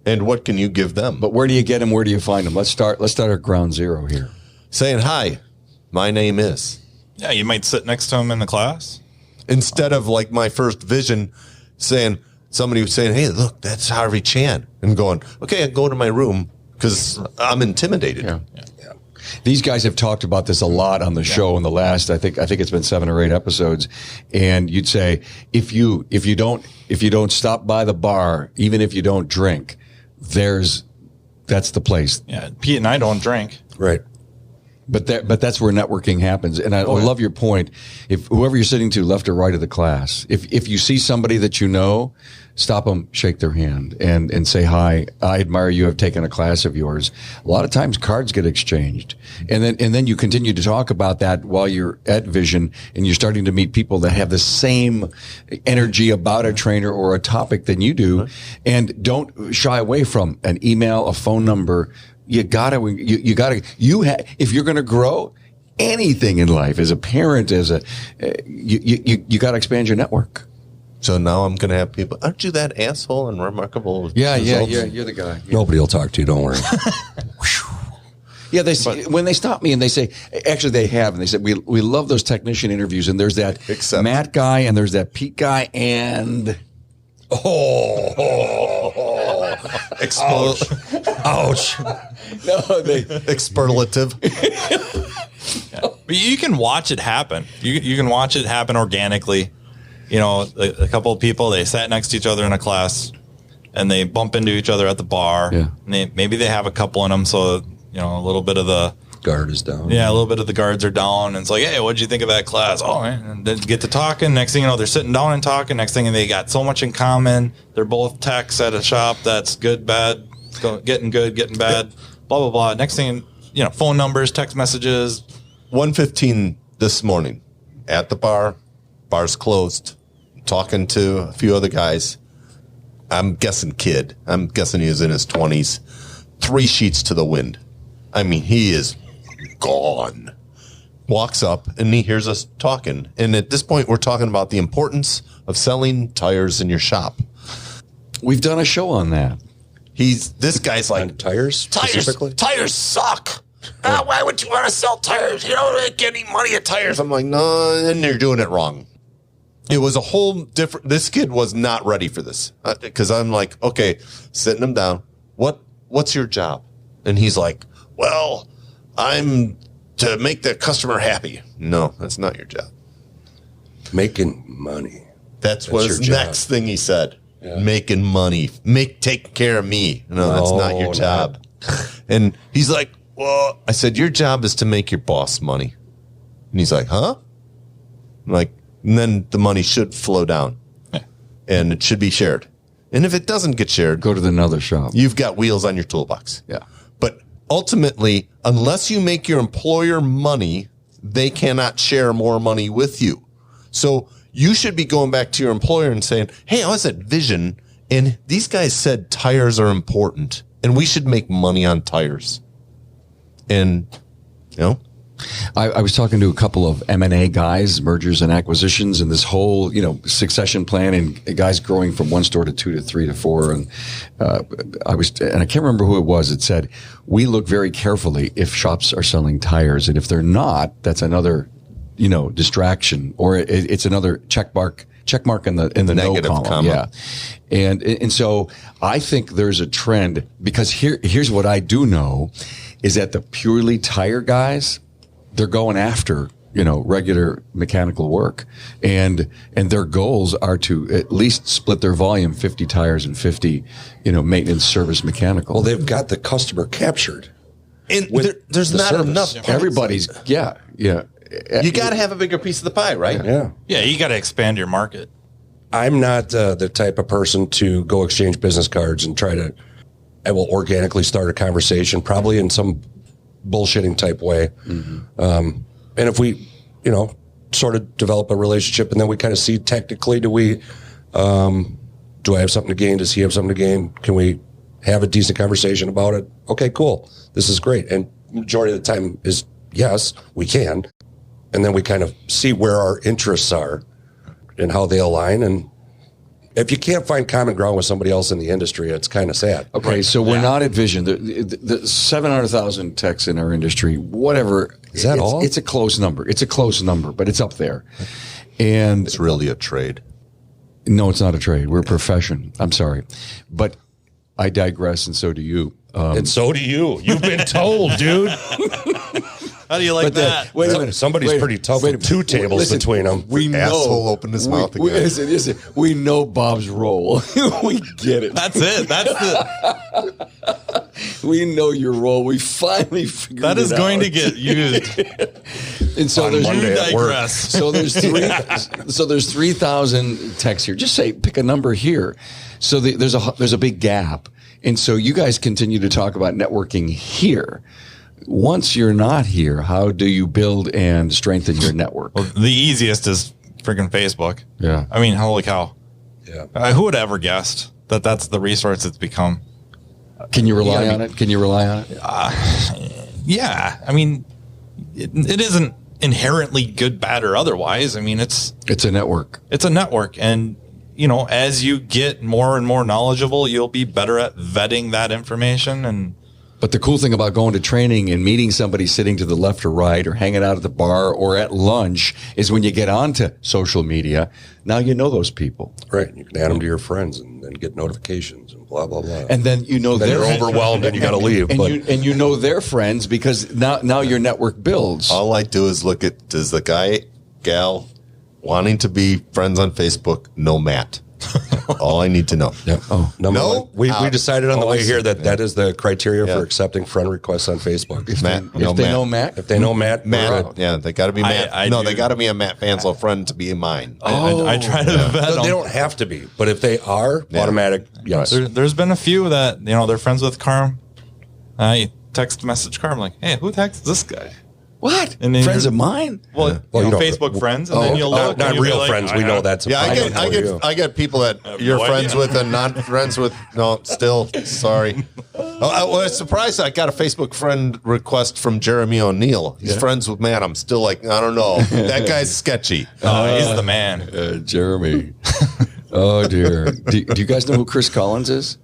And what can you give them? But where do you get them? Where do you find them? Let's start at ground zero here. Saying, hi, my name is. Yeah, you might sit next to him in the class. Instead of like my first vision saying, somebody was saying, hey, look, that's Harvey Chan. And going, okay, I go to my room because I'm intimidated. Yeah. These guys have talked about this a lot on the show in the last, I think it's been 7 or 8 episodes. And you'd say, if you don't stop by the bar, even if you don't drink, that's the place. Yeah, Pete and I don't drink. Right. But that's where networking happens. And I love your point. If whoever you're sitting to, left or right of the class, if you see somebody that you know, stop them, shake their hand, and say, hi, I admire you, have taken a class of yours. A lot of times cards get exchanged. And then you continue to talk about that while you're at Vision, and you're starting to meet people that have the same energy about a trainer or a topic than you do. And don't shy away from an email, a phone number. If you're going to grow anything in life as a parent, you got to expand your network. So now I'm going to have people, aren't you that asshole and remarkable? Yeah. results? You're the guy. Nobody will talk to you. Don't worry. Yeah, when they stop me and they say, actually they have, and they said, we love those technician interviews, and there's that Except- Matt guy and there's that Pete guy and Ouch. no, Expurlative. But you can watch it happen. You can watch it happen organically. A couple of people, they sat next to each other in a class, and they bump into each other at the bar. Yeah. And maybe they have a couple in them, so a little bit of the Guard is down. a little bit of the guards are down, and it's like, hey, what'd you think of that class? Oh, man. And then get to talking. Next thing you know, they're sitting down and talking. Next thing, they got so much in common. They're both techs at a shop that's good, bad, getting good, getting bad, blah blah blah. Next thing, phone numbers, text messages. 1:15 this morning at the bar. Bar's closed. Talking to a few other guys. I'm guessing kid. I'm guessing he was in his 20s. 3 sheets to the wind. I mean, he is gone. Walks up and he hears us talking. And at this point, we're talking about the importance of selling tires in your shop. we've done a show on that. This guy's like, On tires specifically? Tires suck. Why would you want to sell tires? You don't get any money at tires. I'm like, no, and you're doing it wrong. It was a whole different. This kid was not ready for this because I'm like, okay, sitting him down. What's your job? And he's like, well, I'm to make the customer happy. No, that's not your job. Making money. That's what his your job. next thing he said. Yeah. Making money, taking care of me. No, that's not your job. And he's like, well, I said, your job is to make your boss money. And he's like, huh? I'm like, and then the money should flow down and it should be shared. And if it doesn't get shared, Go to another shop. you've got wheels on your toolbox. Yeah. But ultimately, unless you make your employer money, they cannot share more money with you. So you should be going back to your employer and saying, hey, I was at Vision and these guys said tires are important and we should make money on tires. And, I was talking to a couple of M&A guys, mergers and acquisitions, and this whole, succession plan, and guys growing from 1 store to 2 to 3 to 4. And I can't remember who it was. It said, we look very carefully if shops are selling tires, and if they're not, that's another, distraction, or it's another check mark in the Negative no column. comma. Yeah. And so I think there's a trend, because here's what I do know is that the purely tire guys, they're going after, regular mechanical work, and their goals are to at least split their volume 50 tires and 50, maintenance, service, mechanical. Well, they've got the customer captured. and With there's the not service. enough. parts. Everybody's, yeah. You got to have a bigger piece of the pie, right? Yeah. Yeah, you got to expand your market. I'm not the type of person to go exchange business cards and I will organically start a conversation, probably in some bullshitting type way. Mm-hmm. And if we, sort of develop a relationship, and then we kind of see technically, do I have something to gain? Does he have something to gain? Can we have a decent conversation about it? Okay, cool. This is great. And majority of the time is yes, we can. And then we kind of see where our interests are and how they align. And if you can't find common ground with somebody else in the industry, it's kind of sad. Okay, so we're not at Vision. The 700,000 techs in our industry, whatever. Is that all? It's a close number. It's a close number, but it's up there. And It's really a trade. no, it's not a trade. We're a profession. I'm sorry. But I digress, and so do you. And so do you. You've been told, dude. How do you like that? Wait a minute. Somebody's pretty tough with two tables Listen, between them. We know. Asshole opened his mouth again. Listen, we know Bob's role. We get it. That's it. That's the. We know your role. We finally figured That is it going out. to get used. And so there's Monday You at work. digress. So there's 3,000 techs here. Just say pick a number here. So there's a big gap, and so you guys continue to talk about networking here. Once you're not here, how do you build and strengthen your network? Well, the easiest is freaking Facebook. Yeah. I mean, holy cow. Yeah. Who would ever guessed that that's the resource it's become? Can you rely on it? Can you rely on it? Yeah. I mean, it isn't inherently good, bad, or otherwise. I mean, it's It's a network. a network. And, you know, as you get more and more knowledgeable, you'll be better at vetting that information. And But the cool thing about going to training and meeting somebody sitting to the left or right or hanging out at the bar or at lunch is when you get onto social media, now you know those people. Right. You can add them to your friends and then get notifications and blah, blah, blah. And then you know then they're you're overwhelmed and you got to leave. And But you know their friends because now your network builds. All I do is look at, does the guy, gal, wanting to be friends on Facebook know Matt? All I need to know. yeah. Number No? one, we decided on the Oh, way I here see. that is the criteria Yeah. for accepting friend requests on Facebook. Matt, If they know Matt, If they know Matt, Matt, we're good. yeah, they got to be Matt. I no, do. they got to be a Matt Fanslow friend to be mine. I try to vet No, them. they don't have to be, but if they are, automatic, yes. There's been a few that, you know, they're friends with Carm. I text message Carm like, hey, who texts this guy? what? And then Friends you're- of mine? Well, Well, you you know, don't- Facebook friends, and then you'll look. Not and you'll be real like, friends. We know that's a Yeah, friend. I get people that you're no friends idea. with and not friends with. No, still sorry. I was surprised. I got a Facebook friend request from Jeremy O'Neill. He's friends with Matt. I'm still like, I don't know. That guy's sketchy. Oh, he's the man. Jeremy. Oh, dear. Do you guys know who Chris Collins is?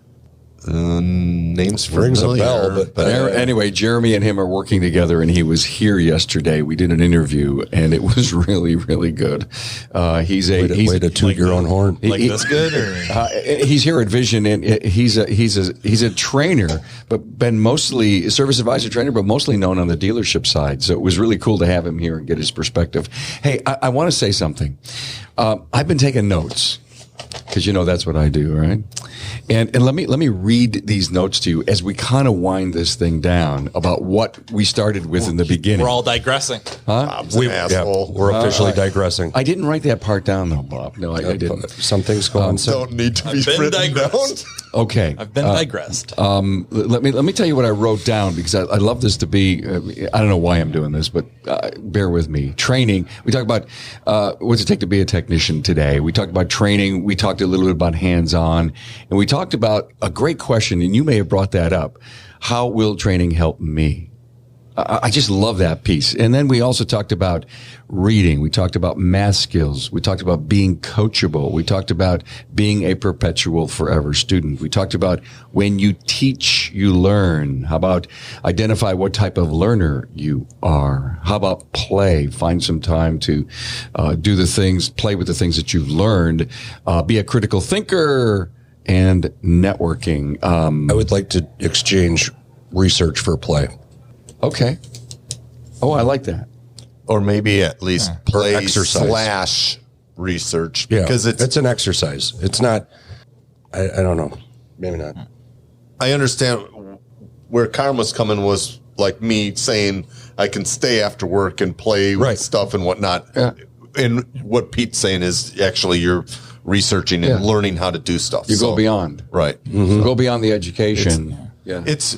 Names Rings a familiar, bell, but- Anyway, Jeremy and him are working together, and he was here yesterday. We did an interview, and it was really, really good. He's Way to toot like your the- own horn. Like this good? Or? He's here at Vision, and he's a trainer, but been mostly service advisor trainer, but mostly known on the dealership side. So it was really cool to have him here and get his perspective. Hey, I want to say something. I've been taking notes because you know that's what I do, right? And let me read these notes to you as we kind of wind this thing down about what we started with in the beginning. We're all digressing. Bob's an asshole. We're officially digressing. I didn't write that part down though, Bob. No, I didn't. Some things go on. Don't need to be I've been written down. digressed. Okay. I've been digressed. Let me tell you what I wrote down because I love this to be. I don't know why I'm doing this, but bear with me. Training. We talked about what's it take to be a technician today. We talked about training. We talked a little bit about hands-on, and we talked about a great question. And you may have brought that up. How will training help me? I just love that piece. And then we also talked about reading. We talked about math skills. We talked about being coachable. We talked about being a perpetual forever student. We talked about when you teach, you learn. How about identify what type of learner you are? How about play? Find some time to do the things, play with the things that you've learned. Be a critical thinker and networking. I would like to exchange research for play. Okay. Oh, I like that. Or maybe at least play exercise. / research. Yeah, Because it's an exercise. It's not. I don't know. Maybe not. I understand where Karma's coming was like me saying I can stay after work and play with Right. stuff and whatnot. Yeah. And what Pete's saying is actually you're researching and Yeah. learning how to do stuff. You go beyond. Right. You go beyond the education. Yeah. It's,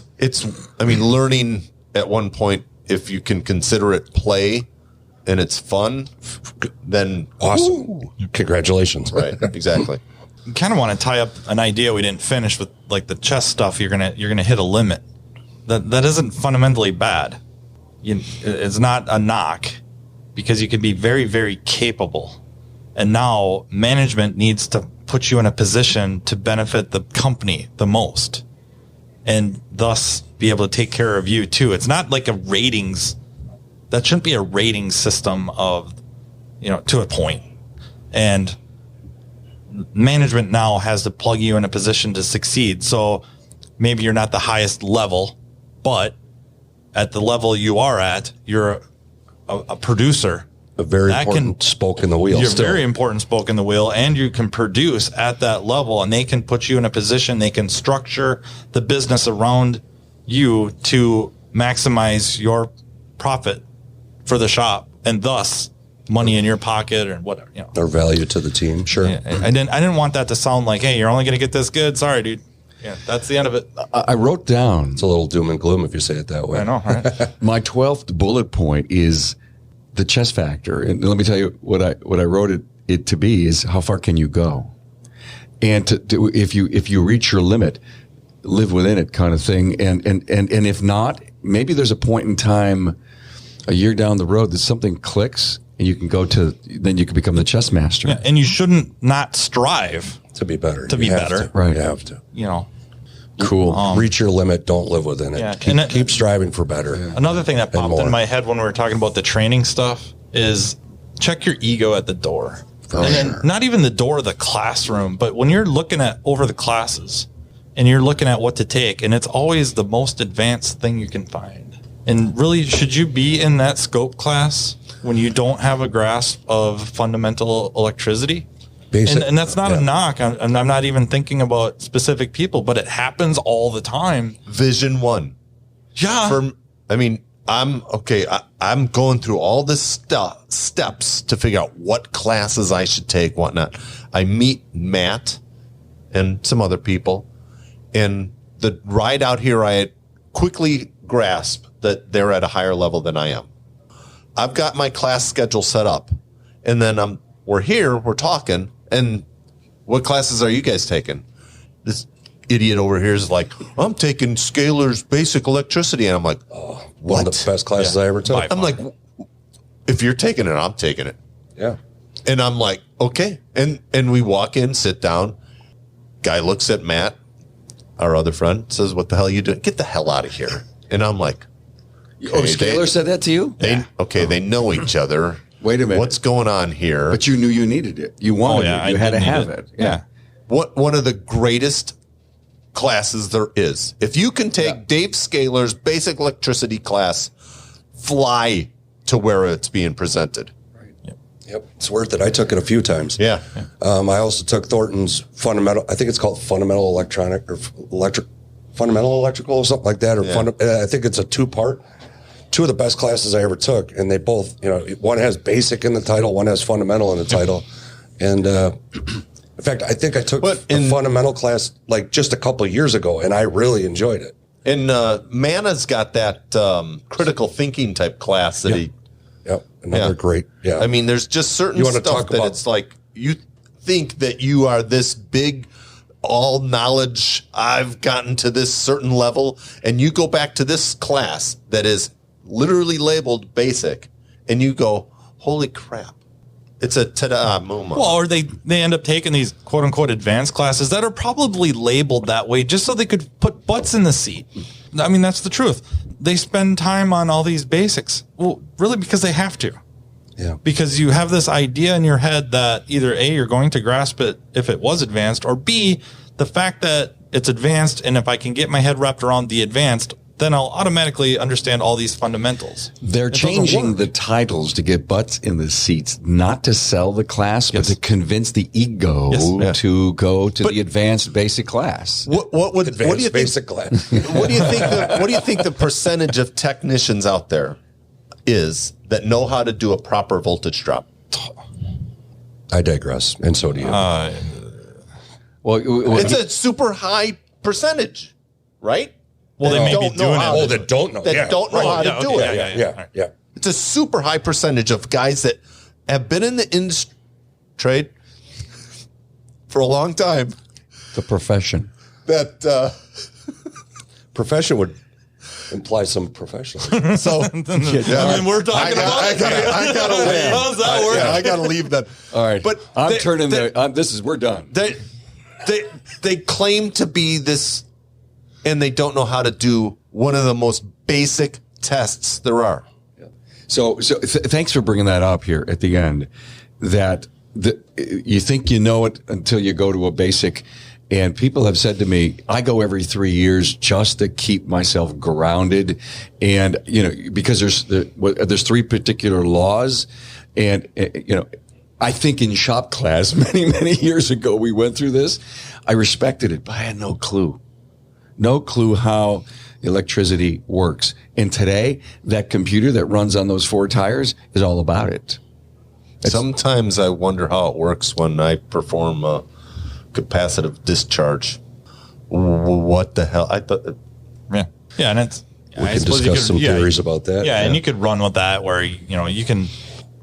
I mean, learning at one point, if you can consider it play, and it's fun, then Awesome. woo. Congratulations. Right, exactly. You kind of want to tie up an idea we didn't finish with like the chess stuff. You're gonna hit a limit. That isn't fundamentally bad. It's not a knock, because you can be very, very capable. And now management needs to put you in a position to benefit the company the most, and thus be able to take care of you too. It's not like a ratings. That shouldn't be a rating system of, to a point. And management now has to plug you in a position to succeed. So maybe you're not the highest level, but at the level you are at, you're a producer. A very important spoke in the wheel. You're still. very important spoke in the wheel, and you can produce at that level, and they can put you in a position. They can structure the business around you to maximize your profit for the shop, and thus money in your pocket or whatever. Or value to the team. Sure. Yeah, I didn't want that to sound like, hey, you're only going to get this good. Sorry, dude. Yeah, that's the end of it. I wrote down. It's a little doom and gloom if you say it that way. I know, right? My 12th bullet point is the chess factor. And let me tell you what I wrote it to be is how far can you go? And if you reach your limit, live within it kind of thing. And if not, maybe there's a point in time a year down the road that something clicks and you can then you can become the chess master. Yeah, and you shouldn't not strive To be better. to be better. Right. You have to. Cool. Reach your limit. Don't live within it. Yeah, Keep striving for better. Another thing that popped more. in my head when we were talking about the training stuff is check your ego at the door. Then not even the door of the classroom, but when you're looking at over the classes and you're looking at what to take, and it's always the most advanced thing you can find. And really, should you be in that scope class when you don't have a grasp of fundamental electricity? And that's not a knock. I'm not even thinking about specific people, but it happens all the time. Vision 1. Yeah. I'm going through all this steps to figure out what classes I should take, whatnot. I meet Matt and some other people, and the ride out here, I quickly grasp that they're at a higher level than I am. I've got my class schedule set up, and then we're talking, and what classes are you guys taking? This idiot over here is like, I'm taking Scalar's basic electricity. And I'm like, One of the best classes I ever took. I'm like, if you're taking it, I'm taking it. Yeah. And I'm like, okay. And we walk in, sit down. Guy looks at Matt, our other friend, says, what the hell are you doing? Get the hell out of here. And I'm like, okay, Scalar said that to you? They know each other. Wait a minute. What's going on here? But you knew you needed it. You wanted it. You had to have it. Yeah. One of the greatest classes there is. If you can take Dave Scalar's basic electricity class, fly to where it's being presented. Right. Yep. It's worth it. I took it a few times. Yeah. I also took Thornton's fundamental, I think it's called fundamental electronic or fundamental electrical or something like that. Or I think it's a 2-part. 2 of the best classes I ever took. And they both, one has basic in the title, one has fundamental in the title. And, in fact, I think I took a fundamental class like just a couple of years ago, and I really enjoyed it. And Mana's got that critical thinking type class that Another great. Yeah. I mean, there's just certain stuff that it's like you think that you are this big, all knowledge. I've gotten to this certain level, and you go back to this class that is literally labeled basic, and you go, holy crap. It's a ta-da moment. Well, or they end up taking these quote unquote advanced classes that are probably labeled that way just so they could put butts in the seat. I mean, that's the truth. They spend time on all these basics. Well, really because they have to. Yeah. Because you have this idea in your head that either A, you're going to grasp it if it was advanced, or B, the fact that it's advanced, and if I can get my head wrapped around the advanced, then I'll automatically understand all these fundamentals. They're changing the titles to get butts in the seats, not to sell the class, but to convince the ego to go to the advanced basic class. What do you think? Basic class. What do you think the percentage of technicians out there is that know how to do a proper voltage drop? I digress, and so do you. It's a super high percentage, right? Well, they may be doing it. That don't know. That don't know how to do it. Yeah. it's a super high percentage of guys that have been in the industry trade for a long time. The profession. That Profession would imply some professionalism. so I mean, we're talking about. I gotta leave. How's that work? I gotta leave that. All right. But we're done. They claim to be this, and they don't know how to do one of the most basic tests there are. So thanks for bringing that up here at the end. That you think you know it until you go to a basic. And people have said to me, I go every 3 years just to keep myself grounded. And, because there's 3 particular laws. And, I think in shop class many, many years ago, we went through this. I respected it, but I had no clue. No clue how electricity works. And today, that computer that runs on those 4 tires is all about it. Sometimes I wonder how it works when I perform a capacitive discharge. What the hell? I thought. Yeah, and it's. We could discuss some theories about that. Yeah, and you could run with that where you can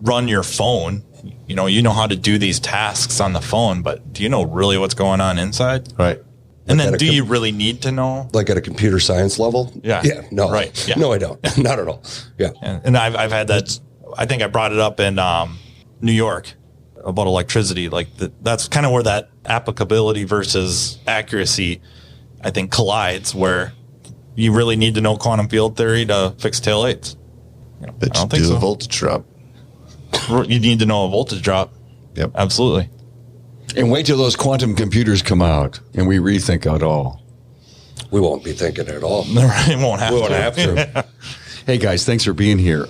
run your phone. You know how to do these tasks on the phone, but do you know really what's going on inside? Right. And then, do you really need to know? Like at a computer science level? Yeah. Yeah. No. Right. Yeah. No, I don't. Not at all. Yeah. And I've had that. I think I brought it up in New York about electricity. Like that's kind of where that applicability versus accuracy, I think, collides. Where you really need to know quantum field theory to fix taillights. But I don't think so. A voltage drop. You need to know a voltage drop. Yep. Absolutely. And wait till those quantum computers come out and we rethink it all. We won't be thinking at all. It won't have we won't have to. Hey, guys, thanks for being here.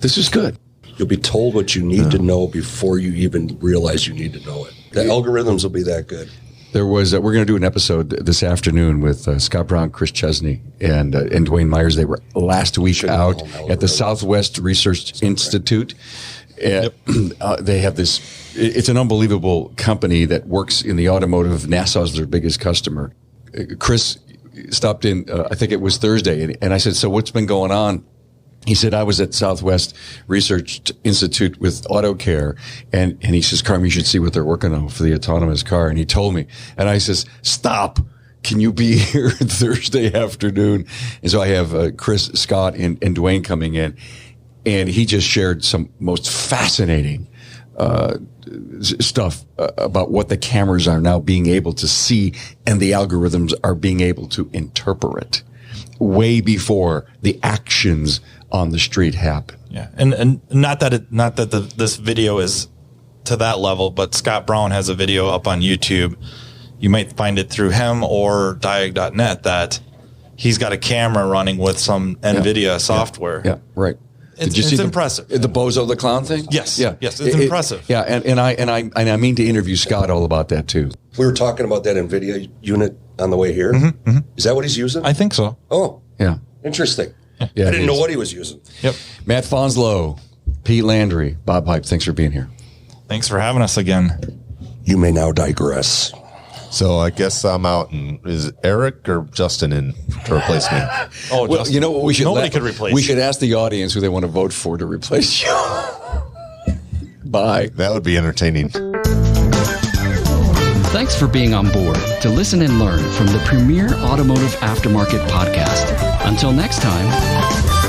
This is good. You'll be told what you need to know before you even realize you need to know it. The algorithms will be that good. There was we're going to do an episode this afternoon with Scott Brown, Chris Chesney, and Dwayne Myers. They were last week out at the Southwest Research Institute. And, they have this. It's an unbelievable company that works in the automotive. NASA's their biggest customer. Chris stopped in. I think it was Thursday, and I said, "So what's been going on?" He said, I was at Southwest Research Institute with AutoCare, and he says, Carmen, you should see what they're working on for the autonomous car. And he told me, and I says, stop. Can you be here Thursday afternoon? And so I have Chris, Scott, and Dwayne coming in, and he just shared some most fascinating stuff about what the cameras are now being able to see and the algorithms are being able to interpret way before the actions on the street happen. Yeah, and not that this video is to that level, but Scott Brown has a video up on YouTube. You might find it through him or diag.net that he's got a camera running with some NVIDIA software. Yeah, right. Did you see impressive. The Bozo the Clown thing? Yes. Yeah. Yes, it's impressive. Yeah, and I mean to interview Scott all about that too. We were talking about that NVIDIA unit on the way here. Mm-hmm, mm-hmm. Is that what he's using? I think so. Oh. Yeah. Interesting. Yeah, I didn't know what he was using. Yep. Matt Fanslow, Pete Landry, Bob Hype, thanks for being here. Thanks for having us again. You may now digress. So I guess I'm out. And is Eric or Justin in to replace me? Oh, well, you know what we should nobody could replace. We should ask the audience who they want to vote for to replace you. Bye. That would be entertaining. Thanks for being on board to listen and learn from the premier automotive aftermarket podcast. Until next time.